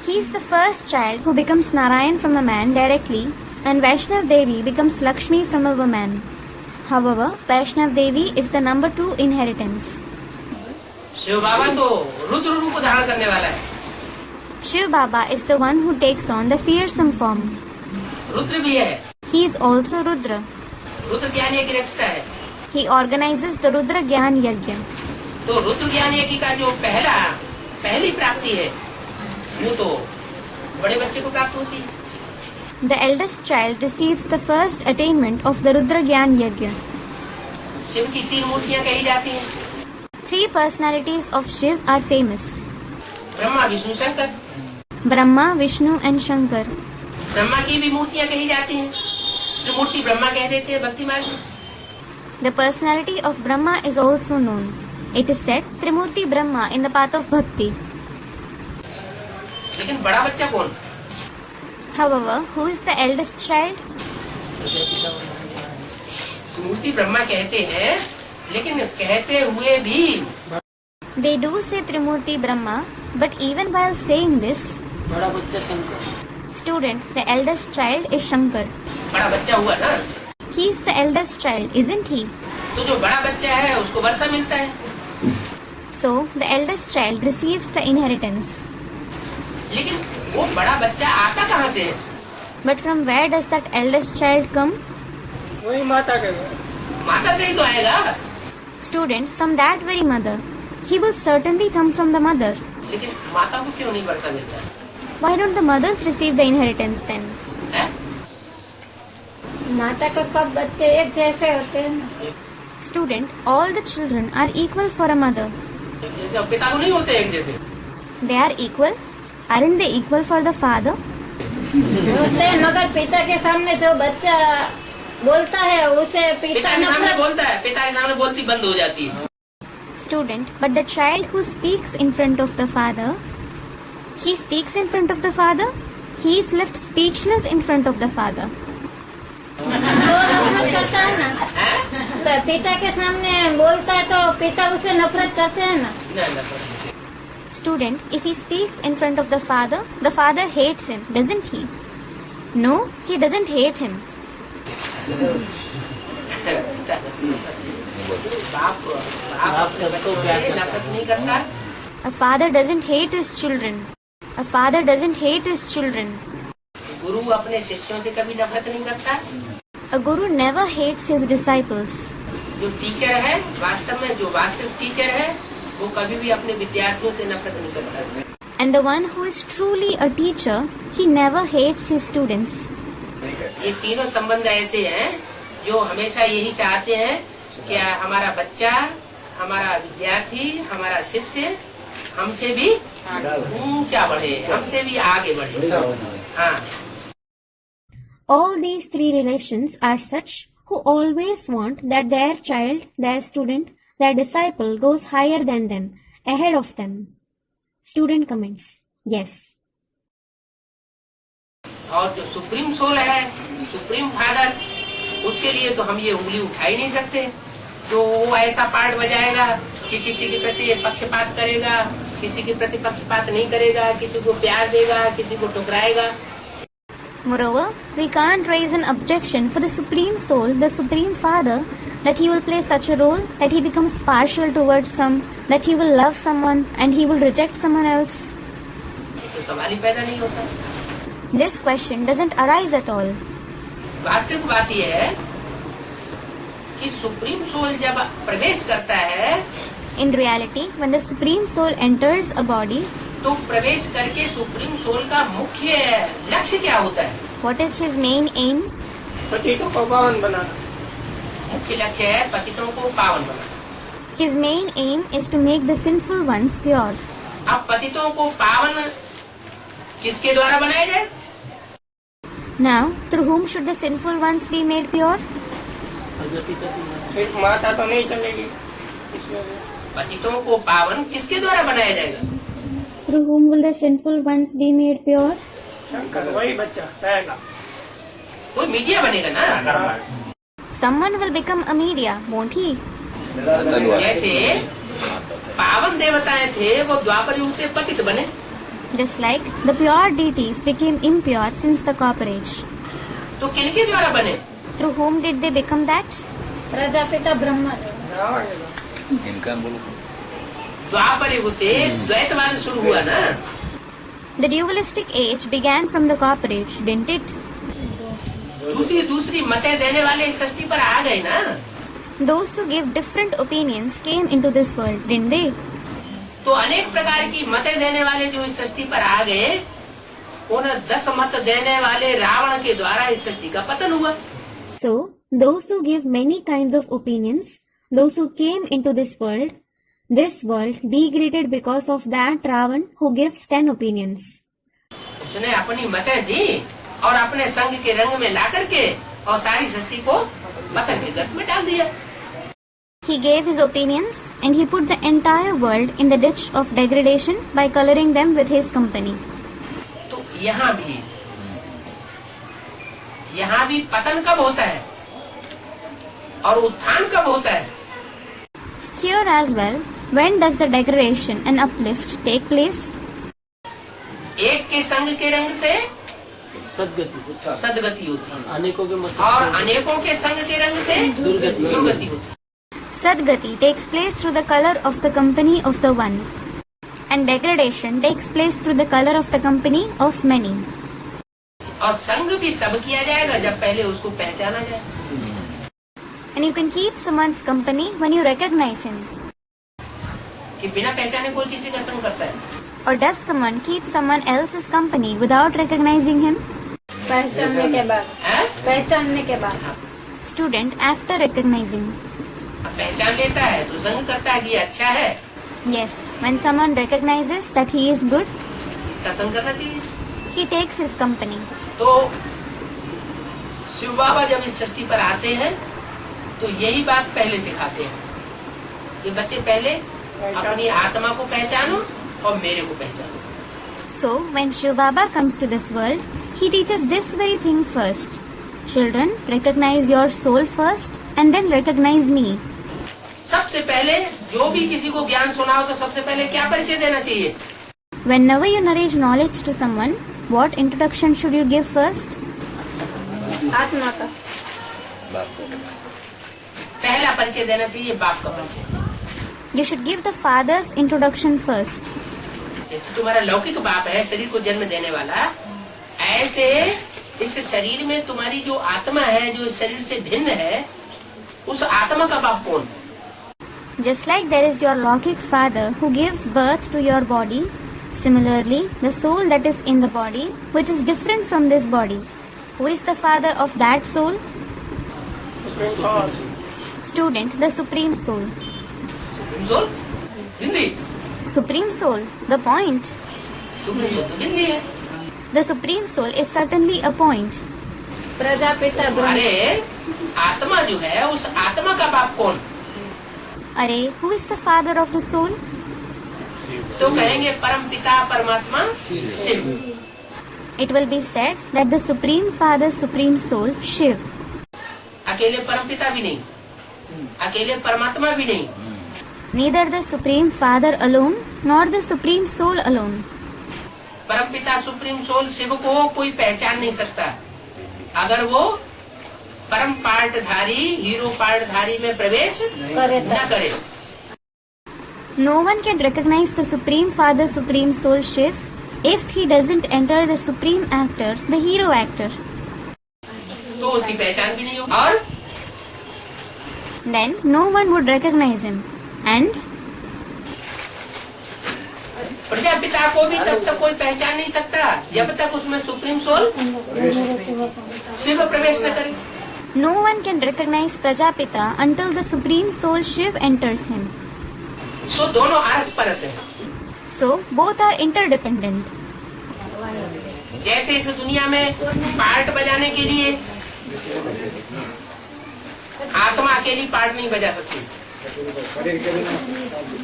He is the first child who becomes Narayan from a man directly, and Vaishnav Devi becomes Lakshmi from a woman. However, Vaishnav Devi is the number 2 inheritance. Shiv बाबा तो रुद्र रूप धारण करने वाला है। Shiv Baba is the one who takes on the fearsome form. Rudra भी है, He is also Rudra. Rudra ज्ञान यज्ञ रचता है। He organizes the Rudra Gyan Yajna. तो रुद्र ज्ञान यज्ञ का जो पहली प्राप्ति है वो तो बड़े बच्चे को प्राप्त होती है। The eldest child receives the first attainment of the Rudra Gyan Yajna. Shiv की 3 मूर्तियाँ कही जाती हैं, 3 personalities of Shiv are famous: Brahma Vishnu Shankar. Brahma, Vishnu and Shankar. Brahma की भी मूर्तियाँ कही जाती हैं, त्रिमूर्ति ब्रह्मा कह देते हैं भक्ति मार्ग में। The personality of Brahma is also known. It is said Trimurti Brahma in the path of Bhakti. लेकिन बड़ा बच्चा कौन? However, who is the eldest child? त्रिमूर्ति ब्रह्मा कहते हैं, लेकिन कहते हुए भी They do say Trimurti Brahma, but even while saying this, बड़ा बच्चा Shankar. student, the eldest child is Shankar. बड़ा बच्चा हुआ ना, He is the eldest child, isn't he? तो जो बड़ा बच्चा है उसको वर्षा मिलता है। So, the eldest child receives the inheritance. लेकिन वो बड़ा बच्चा आता कहाँ से है? But from where does that eldest child come? वही माता के माता से ही तो आएगा। Student, from that very mother. He will certainly come from the mother. लेकिन माता को क्यों नहीं वर्षा मिलता Why don't the mothers receive the inheritance then? है? माता को सब बच्चे एक जैसे होते हैं। Student, all the children are equal for a mother. जैसे अब पिता को नहीं होते एक जैसे। They are equal? Aren't they equal for the father? होते हैं, मगर पिता के सामने जो बच्चा बोलता है उसे पिता पिता के सामने नफरत। बोलता है, पिता के सामने बोलती बंद हो जाती है। Student, but the child who speaks in front of the father, he speaks in front of the father? He is left speechless in front of the father. तो नफरत करता है ना। हैं? तो पिता के सामने बोलता है तो पिता उसे नफरत करते हैं ना। नहीं। Student, if he speaks in front of the father hates him, doesn't he? No, he doesn't hate him. बाप सबको नफरत नहीं करता। A father doesn't hate his children. A father doesn't hate his children. गुरु अपने शिष्यों से कभी नफरत नहीं करता। A guru never hates his disciples. जो टीचर है वास्तव में, जो वास्तविक टीचर है वो कभी भी अपने विद्यार्थियों से नफरत नहीं करता। And the one who is truly a teacher, he never hates his students. ये तीनों संबंध ऐसे हैं जो हमेशा यही चाहते हैं कि हमारा बच्चा, हमारा विद्यार्थी, हमारा शिष्य हमसे भी ऊंचा बढ़े, हमसे भी आगे बढ़े। हाँ, All these 3 relations are such who always want that their child, their student, their disciple goes higher than them, ahead of them. Student comments, yes. और जो सुप्रीम सोल है, सुप्रीम फादर, उसके लिए तो हम ये उंगली उठा ही नहीं सकते। तो वो ऐसा पार्ट बजाएगा कि किसी के प्रति पक्षपात करेगा, किसी के प्रति पक्षपात नहीं करेगा, किसी को प्यार देगा, किसी को ठुकराएगा। Moreover, we can't raise an objection for the Supreme Soul, the Supreme Father, that he will play such a role, that he becomes partial towards some, that he will love someone and he will reject someone else. तो सवाल ही पैदा नहीं होता। This question doesn't arise at all. वास्तविक बात यह है कि सुप्रीम सोल जब प्रवेश करता है, In reality, when the Supreme Soul enters a body, तो प्रवेश करके सुप्रीम सोल का मुख्य लक्ष्य क्या होता है? what is his main aim? पतितों को पावन बनाना। मुख्य लक्ष्य है पतितों को पावन बनाना। His main aim is to make the sinful ones pure. अब पतितों को पावन किसके द्वारा बनाया जाए? Now, through whom should the sinful ones be made pure? सिर्फ माता तो नहीं चलेगी इसमें भी। पतितों को पावन किसके द्वारा बनाया जाएगा? Through whom will the sinful ones be made pure? Shankar वही बच्चा पहला। कोई मीडिया बनेगा ना। Someone will become a media, won't he? जैसे पावन देवताएं थे वो द्वापर युग से पतित बने, Just like the pure deities became impure since the copper age. तो किनके द्वारा बने? Through whom did they become that? Prajapita Brahma ने। रावण के द्वारा। इनका बोलो। द्वापर युग से द्वैतवाद शुरू हुआ ना। The dualistic age began from the copper age, didn't it? दूसरी मतें देने वाले इस सृष्टि पर आ गए ना। Those who give different opinions came into this world, didn't they? तो अनेक प्रकार की मतें देने वाले जो इस सृष्टि पर आ गए, उन 10 मत देने वाले रावण के द्वारा इस सृष्टि का पतन हुआ। So, those who give many kinds of opinions, those who came into this world degraded because of that Ravan who gives 10 opinions. उसने अपनी मतें दी और अपने संग के रंग में ला करके और सारी सृष्टि को पतन के गर्त में डाल दिया। He gave his opinions and he put the entire world in the ditch of degradation by coloring them with his company. तो यहाँ भी पतन कब होता है और उत्थान कब होता है? Here as well, when does the degradation and uplift take place? एक के संग के रंग से सदगति होती है, अनेकों के मत और अनेकों के संग के रंग से दुर्गति होती है। Sadgati takes place through the color of the company of the one, and degradation takes place through the color of the company of many. और संग भी तब किया जाएगा जब पहले उसको पहचाना जाए। And you can keep someone's company when you recognize him. कि बिना पहचाने कोई किसी का संग करता है? Or does someone keep someone else's company without recognizing him? पहचानने के बाद। हैं? पहचानने के बाद। Student, after recognizing. पहचान लेता है तो संग करता है कि ये अच्छा है, Yes, when someone recognizes that he is good, इसका संग करना चाहिए। he takes his company. तो शिव बाबा जब इस सृष्टि पर आते हैं तो यही बात पहले सिखाते हैं कि बच्चे पहले अपनी आत्मा को पहचानो और मेरे को पहचानो। So, when Shiv Baba comes to this world, he teaches this very thing first. Children, recognize your soul first and then recognize me. सबसे पहले जो भी किसी को ज्ञान सुनाओ तो सबसे पहले क्या परिचय देना चाहिए? Whenever you narrate knowledge to someone, what introduction should you give first? आत्मा का। बाप को। पहला परिचय देना चाहिए बाप का परिचय। You should give the father's introduction first. जैसे तुम्हारा लौकिक बाप है शरीर को जन्म देने वाला, ऐसे इस शरीर में तुम्हारी जो आत्मा है जो इस शरीर से भिन्न है, उस आत्मा का बाप कौन? Just like there is your Lokik father who gives birth to your body, similarly, the soul that is in the body, which is different from this body, who is the father of that soul? Student, the Supreme Soul. Supreme soul Hindi, Supreme Soul, the point. Supreme soul तो हिंदी है। The Supreme Soul is certainly a point. Prajapita Brahma. अरे आत्मा जो है उस आत्मा का बाप कौन? Arey, who is the father of the soul? तो कहेंगे परम पिता परमात्मा Shiv. It will be said that the Supreme Father, Supreme Soul, Shiv. अकेले परम पिता भी नहीं, अकेले परमात्मा भी नहीं, Neither the Supreme Father alone, nor the Supreme Soul alone. परम पिता सुप्रीम सोल शिव को कोई पहचान नहीं सकता अगर वो परम पार्टधारी हीरो पार्टधारी में प्रवेश न करे। No one can recognize the Supreme Father, Supreme Soul, Shiv, if he doesn't enter the Supreme Actor, the hero actor. तो उसकी पहचान भी नहीं हो और Then no one would recognize him. And Prajapita को भी तब तक कोई पहचान नहीं सकता जब तक उसमें सुप्रीम सोल शिव प्रवेश न करे। no one can recognize Prajapita until the Supreme Soul Shiv enters him. सो दोनों आरस परस है। So, both are interdependent. जैसे इस दुनिया में पार्ट बजाने के लिए आत्मा अकेली पार्ट नहीं बजा सकती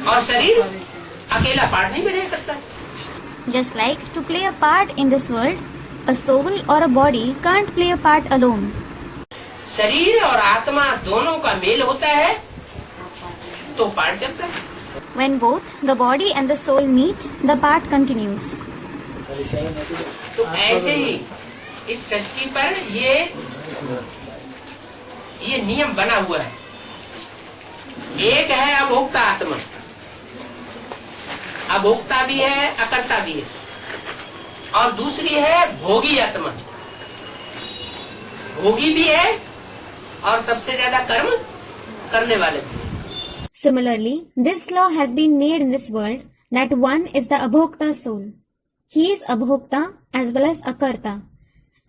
और शरीर अकेला पार्ट नहीं बजा सकता। Just like to play a part in this world, a soul or a body can't play a part alone. शरीर और आत्मा दोनों का मेल होता है तो पार्ट चलता है। When both the body and the soul meet, the part continues. तो ऐसे ही इस सृष्टि पर ये नियम बना हुआ है। एक है अभोक्ता आत्मा, अभोक्ता भी है अकर्ता भी है, और दूसरी है भोगी आत्मा, भोगी भी है और सबसे ज्यादा कर्म करने वाले भी। Similarly, this law has been made in this world that one is the abhokta soul. He is abhokta as well as akarta,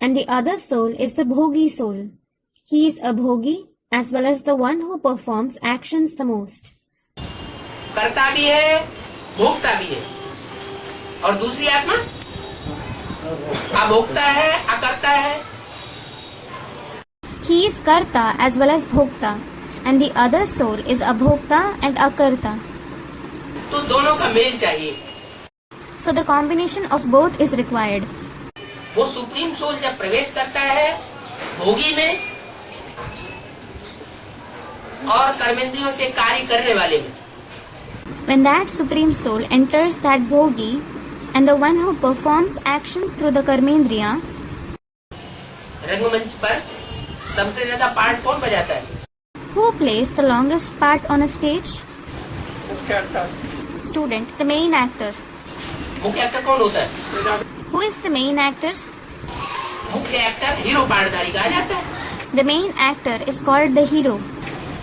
and the other soul is the bhogi soul. He is abhogi as well as the one who performs actions the most. कर्ता भी है भोक्ता भी है, और दूसरी आत्मा अभोक्ता है अकर्ता है। He is karta as well as bhokta, and the other soul is abhokta and akarta. तो दोनों का मेल चाहिए। So the combination of both is required. वो सुप्रीम सोल जब प्रवेश करता है भोगी में और कर्मेंद्रियों से कार्य करने वाले में, When that supreme soul enters that bhogi and the one who performs actions through the karmendriya, रंगमंच पर सबसे ज्यादा पार्ट कौन बजाता है? who plays the longest part on a stage? मुख्य actor, Student, the main actor. मुख्य एक्टर कौन होता है? Who is the main actor? मुख्य एक्टर हीरो पार्टधारी कहा जाता है। The main actor is called the hero.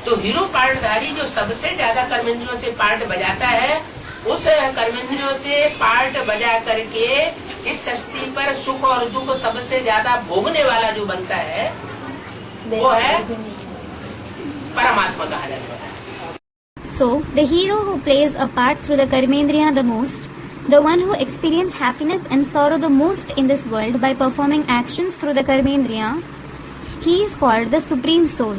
तो हीरो पार्टधारी जो सबसे ज्यादा कर्मेंद्रियों से पार्ट बजाता है, उस कर्मेंद्रियों से पार्ट बजा करके इस सृष्टि पर सुख और दुख सबसे ज्यादा भोगने वाला जो बनता है वो है परमात्मा कहा जाता है। So, the hero who plays a part through the karmendriya the most, the one who experiences happiness and sorrow the most in this world by performing actions through the karmendriya, he is called the supreme soul.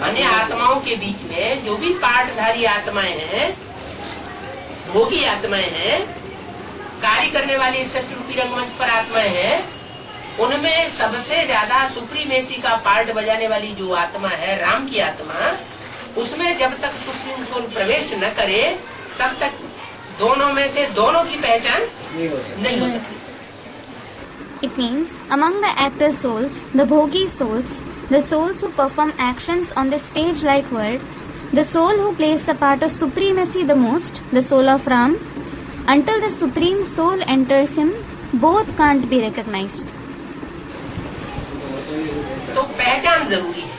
अन्य आत्माओं के बीच में जो भी पार्टधारी आत्माएं हैं, भोगी आत्माएं हैं, कार्य करने वाली सृष्टि रूपी रंगमंच पर आत्माएं हैं, उनमें सबसे ज्यादा सुप्रीमेसी का पार्ट बजाने वाली जो आत्मा है, राम की आत्मा, उसमें जब तक सुप्रीम सोल प्रवेश न करे तब तक दोनों में से दोनों की पहचान नहीं हो सकती। It means, among the actor souls, the bhogi souls, the souls who perform actions on the stage-like world, the soul who plays the part of supremacy the most, the soul of Ram, until the supreme soul enters him, both can't be recognized. तो पहचान जरूरी है।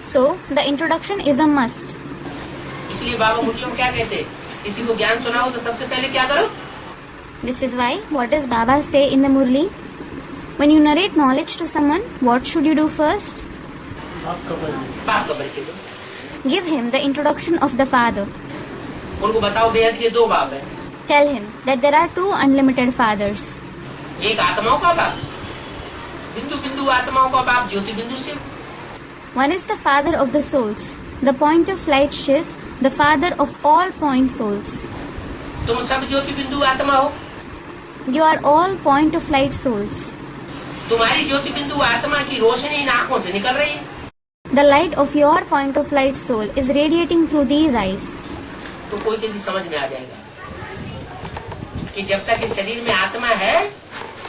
So, the introduction is a must. इसलिए बाबा मुरलियों क्या कहते हैं, किसी को ज्ञान सुनाओ तो सबसे पहले क्या करो? This is why, what does Baba say in the Murli? When you narrate knowledge to someone, what should you do first? बाप का परिचय दो। Give him the introduction of the Father. उनको बताओ बेहद के दो बाप है, Tell him that there are two unlimited fathers. एक आत्माओं का बाप, बिंदु बिंदु आत्माओं का बाप ज्योति बिंदु Shiv. One is the father of the souls, the point of light Shiv, the father of all point souls. तुम सब ज्योति बिंदु आत्मा हो। You are all point of light souls. तुम्हारी ज्योति बिंदु आत्मा की रोशनी इन आंखों से निकल रही है, The light of your point of light soul is radiating through these eyes. तो कोई दिन भी समझ में आ जाएगा कि जब तक इस शरीर में आत्मा है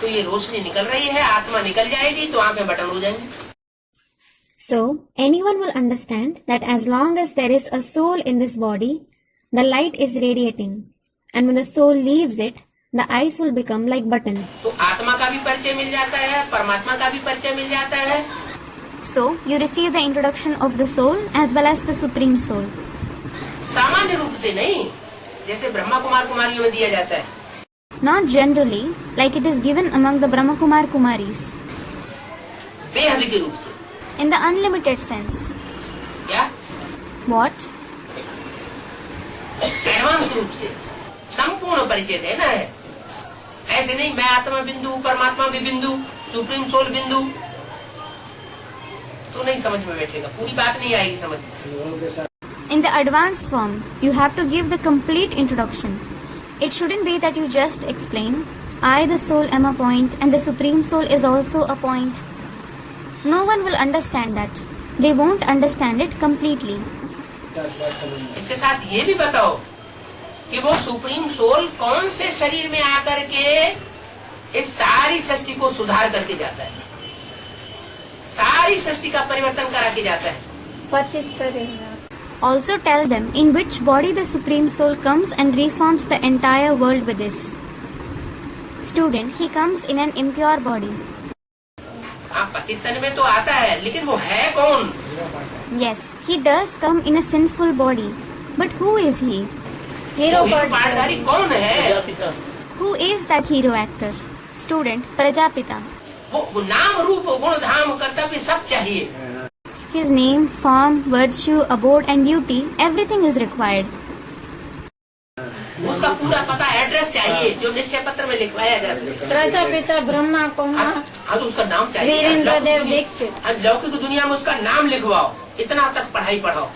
तो ये रोशनी निकल रही है, आत्मा निकल जाएगी तो आंखें बटन हो जाएंगी। So, anyone will understand that as long as there is a soul in this body, the light is radiating. And when the soul leaves it, the eyes will become like buttons. तो आत्मा का भी परिचय मिल जाता है, परमात्मा का भी परिचय मिल जाता है। So, you receive the introduction of the soul as well as the supreme soul. सामान्य रूप से नहीं, जैसे ब्रह्मा कुमार कुमारियों में दिया जाता है। Not generally, like it is given among the Brahma Kumar Kumaris. बेहद के रूप से। In the unlimited sense. क्या? What? एडवांस रूप से। संपूर्ण परिचय देना है। ऐसे नहीं मैं आत्मा बिंदु, परमात्मा भी बिंदु, सुप्रीम सोल बिंदु, तो नहीं समझ में बैठेगा, पूरी बात नहीं आएगी समझ में। In the advanced form, you have to give the complete introduction. It shouldn't be that you just explain, I the soul am a point and the supreme soul is also a point. No one will understand that. They won't understand it completely. इसके साथ ये भी बताओ कि वो supreme soul कौन से शरीर में आकर के इस सारी सृष्टि को सुधार करके जाता है, सारी सृष्टि का परिवर्तन करा के जाता है। पतित शरीर। Also tell them in which body the Supreme Soul comes and reforms the entire world with this. Student, he comes in an impure body. हाँ, पतित तन में तो आता है, लेकिन वो है कौन? Yes, he does come in a sinful body. But who is he? Hero पाठधारी कौन है? Who is that hero actor? Student, Prajapita. वो नाम रूप गुण धाम कर्तव्य सब चाहिए। His name, form, virtue, abode and duty, everything is required. उसका पूरा पता एड्रेस चाहिए जो निश्चय पत्र में लिखवाया जा सके। प्रजापिता ब्रह्मा कुमार हाँ, तो उसका नाम चाहिए। वीरेंद्र देव दीक्षित। लौकिक दुनिया में उसका नाम लिखवाओ, इतना तक पढ़ाई पढ़ाओ।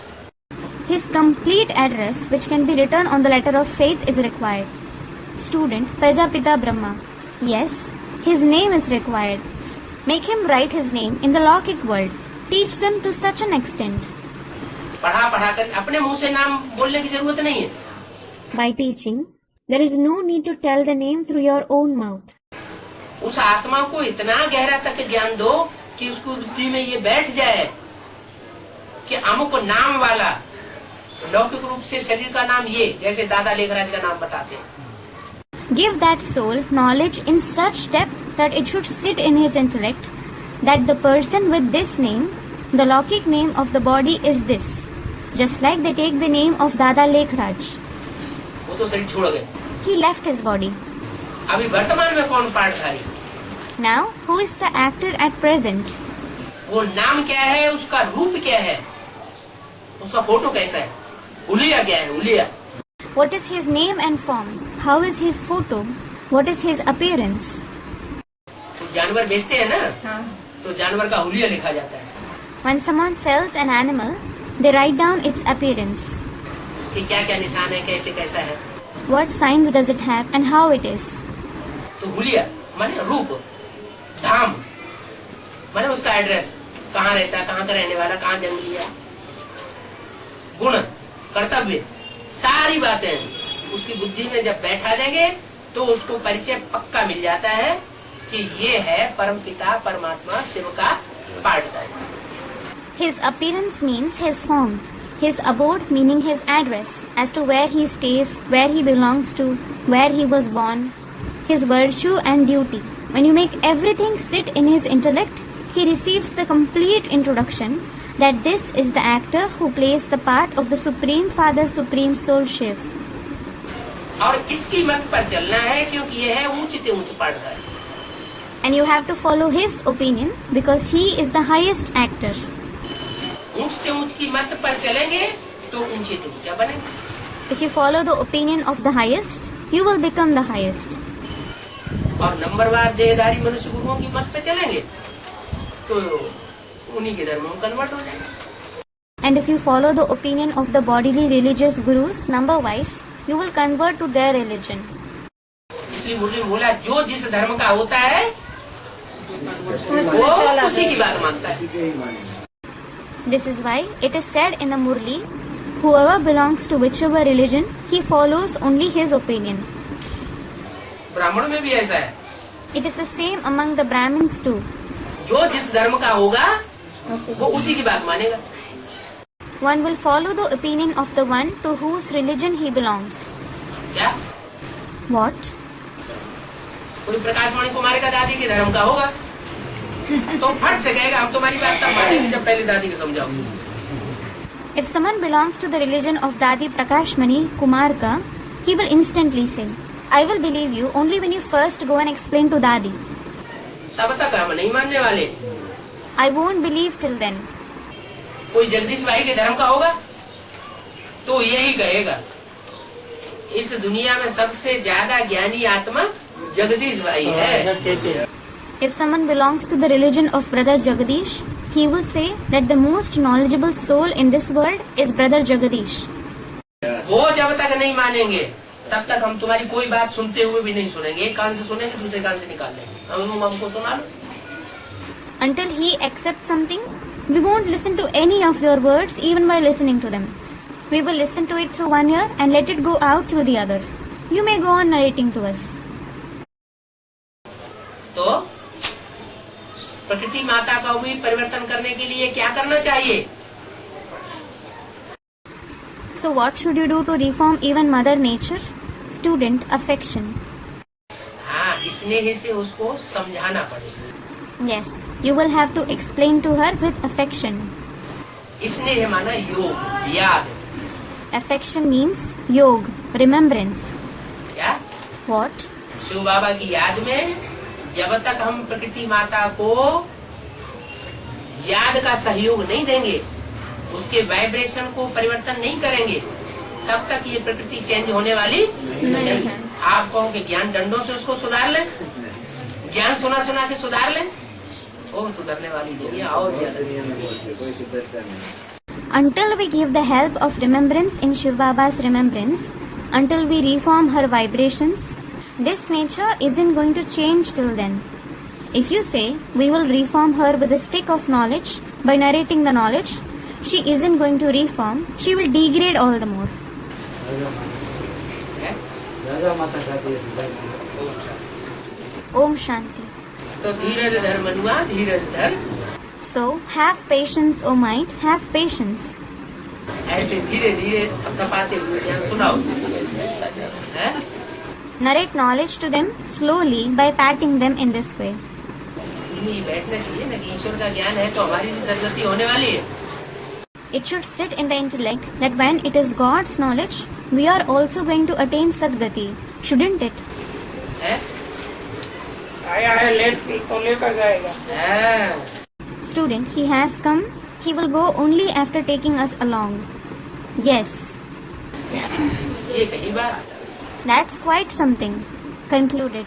His complete address, which can be written on the letter of faith, is required. Student, Prajapita Brahma. Yes, his name is required. Make him write his name in the Lockic world. Teach them to such an extent. पढ़ा कर अपने मुंह से नाम बोलने की जरूरत नहीं है। By teaching, there is no need to tell the name through your own mouth. उस आत्मा को इतना गहरा तक ज्ञान दो कि उसकी बुद्धि में ये बैठ जाए कि अमुक नाम वाला, लौकिक रूप से शरीर का नाम ये, जैसे दादा लेखराज का नाम बताते हैं। Give that soul knowledge in such depth that it should sit in his intellect, that the person with this name, the Lockic name of the body is this, just like they take the name of Dada Lekhraj. वो तो शरीर छोड़ गए। He left his body. अभी वर्तमान में कौन पाठधारी? Now, who is the actor at present? वो नाम क्या है, उसका रूप क्या है, उसका फोटो कैसा है, हुलिया क्या है, हुलिया। What is his name and form? How is his photo? What is his appearance? तो जानवर बेचते हैं ना, हाँ। तो जानवर का हुलिया लिखा जाता है। When someone sells an animal, they write down its appearance. उसके क्या क्या निशान है, कैसे कैसा है। What signs does it have and how it is? तो हुलिया माने रूप, धाम माने उसका एड्रेस, कहाँ रहता है, कहाँ का रहने वाला, कहाँ जन्म लिया, गुण, कर्तव्य, सारी बातें उसकी बुद्धि में जब बैठा देंगे तो उसको परिचय पक्का मिल जाता है कि ये है परमपिता परमात्मा शिव का पाठधारी। His appearance means his form. His abode meaning his address, as to where he stays, where he belongs to, where he was born. His virtue and duty. When you make everything sit in his intellect, he receives the complete introduction that this is the actor who plays the part of the Supreme Father, Supreme Soul Shiv. और इसकी मत पर चलना है क्योंकि यह है ऊंचते ऊंच पाठधारी। And you have to follow his opinion because he is the highest actor. ऊंचते ऊंच की मत पर चलेंगे तो ऊंचे से ऊंचा बनेंगे। If you follow the opinion of the highest, you will become the highest. और नंबरवार देहधारी मनुष्य गुरुओं की मत पे चलेंगे तो उन्हीं के धर्म में कन्वर्ट हो जाएंगे। And if you follow the opinion of the bodily religious gurus, number-wise, you will convert to their religion. इसलिए मुरली में बोला जो जिस धर्म का होता है वो उसी की बात मानता है। This is why it is said in the Murli, whoever belongs to whichever religion, he follows only his opinion. ब्राह्मण में भी ऐसा है। It is the same among the Brahmins too. जो जिस धर्म का होगा वो उसी की बात मानेगा। One will follow the opinion of the one to whose religion he belongs. क्या? What? कोई प्रकाशवाणी कुमारी का दादी के धर्म का होगा तो फट से कहेगा हम तुम्हारी बात तब मानेंगे जब पहले दादी को समझाओगे। If someone belongs to the religion of Dadi Prakashmani Kumarka, he will instantly say, I will believe you only when you first go and explain to Dadi. तब तक हम नहीं मानने वाले। I won't believe till then. कोई जगदीश भाई के धर्म का होगा तो यही कहेगा इस दुनिया में सबसे ज्यादा ज्ञानी आत्मा जगदीश भाई है। If someone belongs to the religion of Brother Jagadish, he will say that the most knowledgeable soul in this world is Brother Jagadish. वो जब तक नहीं मानेंगे तब तक हम तुम्हारी कोई बात सुनते हुए भी नहीं सुनेंगे। एक कान से सुनेंगे दूसरे कान से निकाल लेंगे। हमको सुना लो। Until he accepts something, we won't listen to any of your words even while listening to them. We will listen to it through one ear and let it go out through the other. You may go on narrating to us. तो प्रकृति माता का भी परिवर्तन करने के लिए क्या करना चाहिए? So what should you do to reform even Mother Nature? Student, affection. हाँ, स्नेह से उसको समझाना पड़ेगा। Yes, you will have to explain to her with affection. स्नेह माना योग, याद। Affection means yog, remembrance. क्या? What? शिव बाबा की याद में जब तक हम प्रकृति माता को याद का सहयोग नहीं देंगे, उसके वाइब्रेशन को परिवर्तन नहीं करेंगे, तब तक ये प्रकृति चेंज होने वाली नहीं। आप कहो कि ज्ञान डंडों से उसको सुधार ले, ज्ञान सुना सुना के सुधार ले, वो सुधरने वाली नहीं है। और Until we give the help of remembrance in Shiv Baba's remembrance, until we reform her vibrations, this nature isn't going to change till then. If you say we will reform her with a stick of knowledge by narrating the knowledge, she isn't going to reform, she will degrade all the more. Om Shanti. तो धीरज धर मनुआ, धीरज धर। So, have patience, O might, have patience. ऐसे धीरे धीरे तपाते हुए ज्ञान सुनाओ। है? Narrate knowledge to them slowly by patting them in this way. ये बैठना चाहिए ना कि ईश्वर का ज्ञान है तो हमारी भी सदगति होने वाली है। It should sit in the intellect that when it is God's knowledge, we are also going to attain Sadgati, shouldn't it? है? आया है लेट तो लेकर जाएगा। हाँ। Student, he has come, he will go only after taking us along. Yes, ये कही बात। that's quite something. Concluded.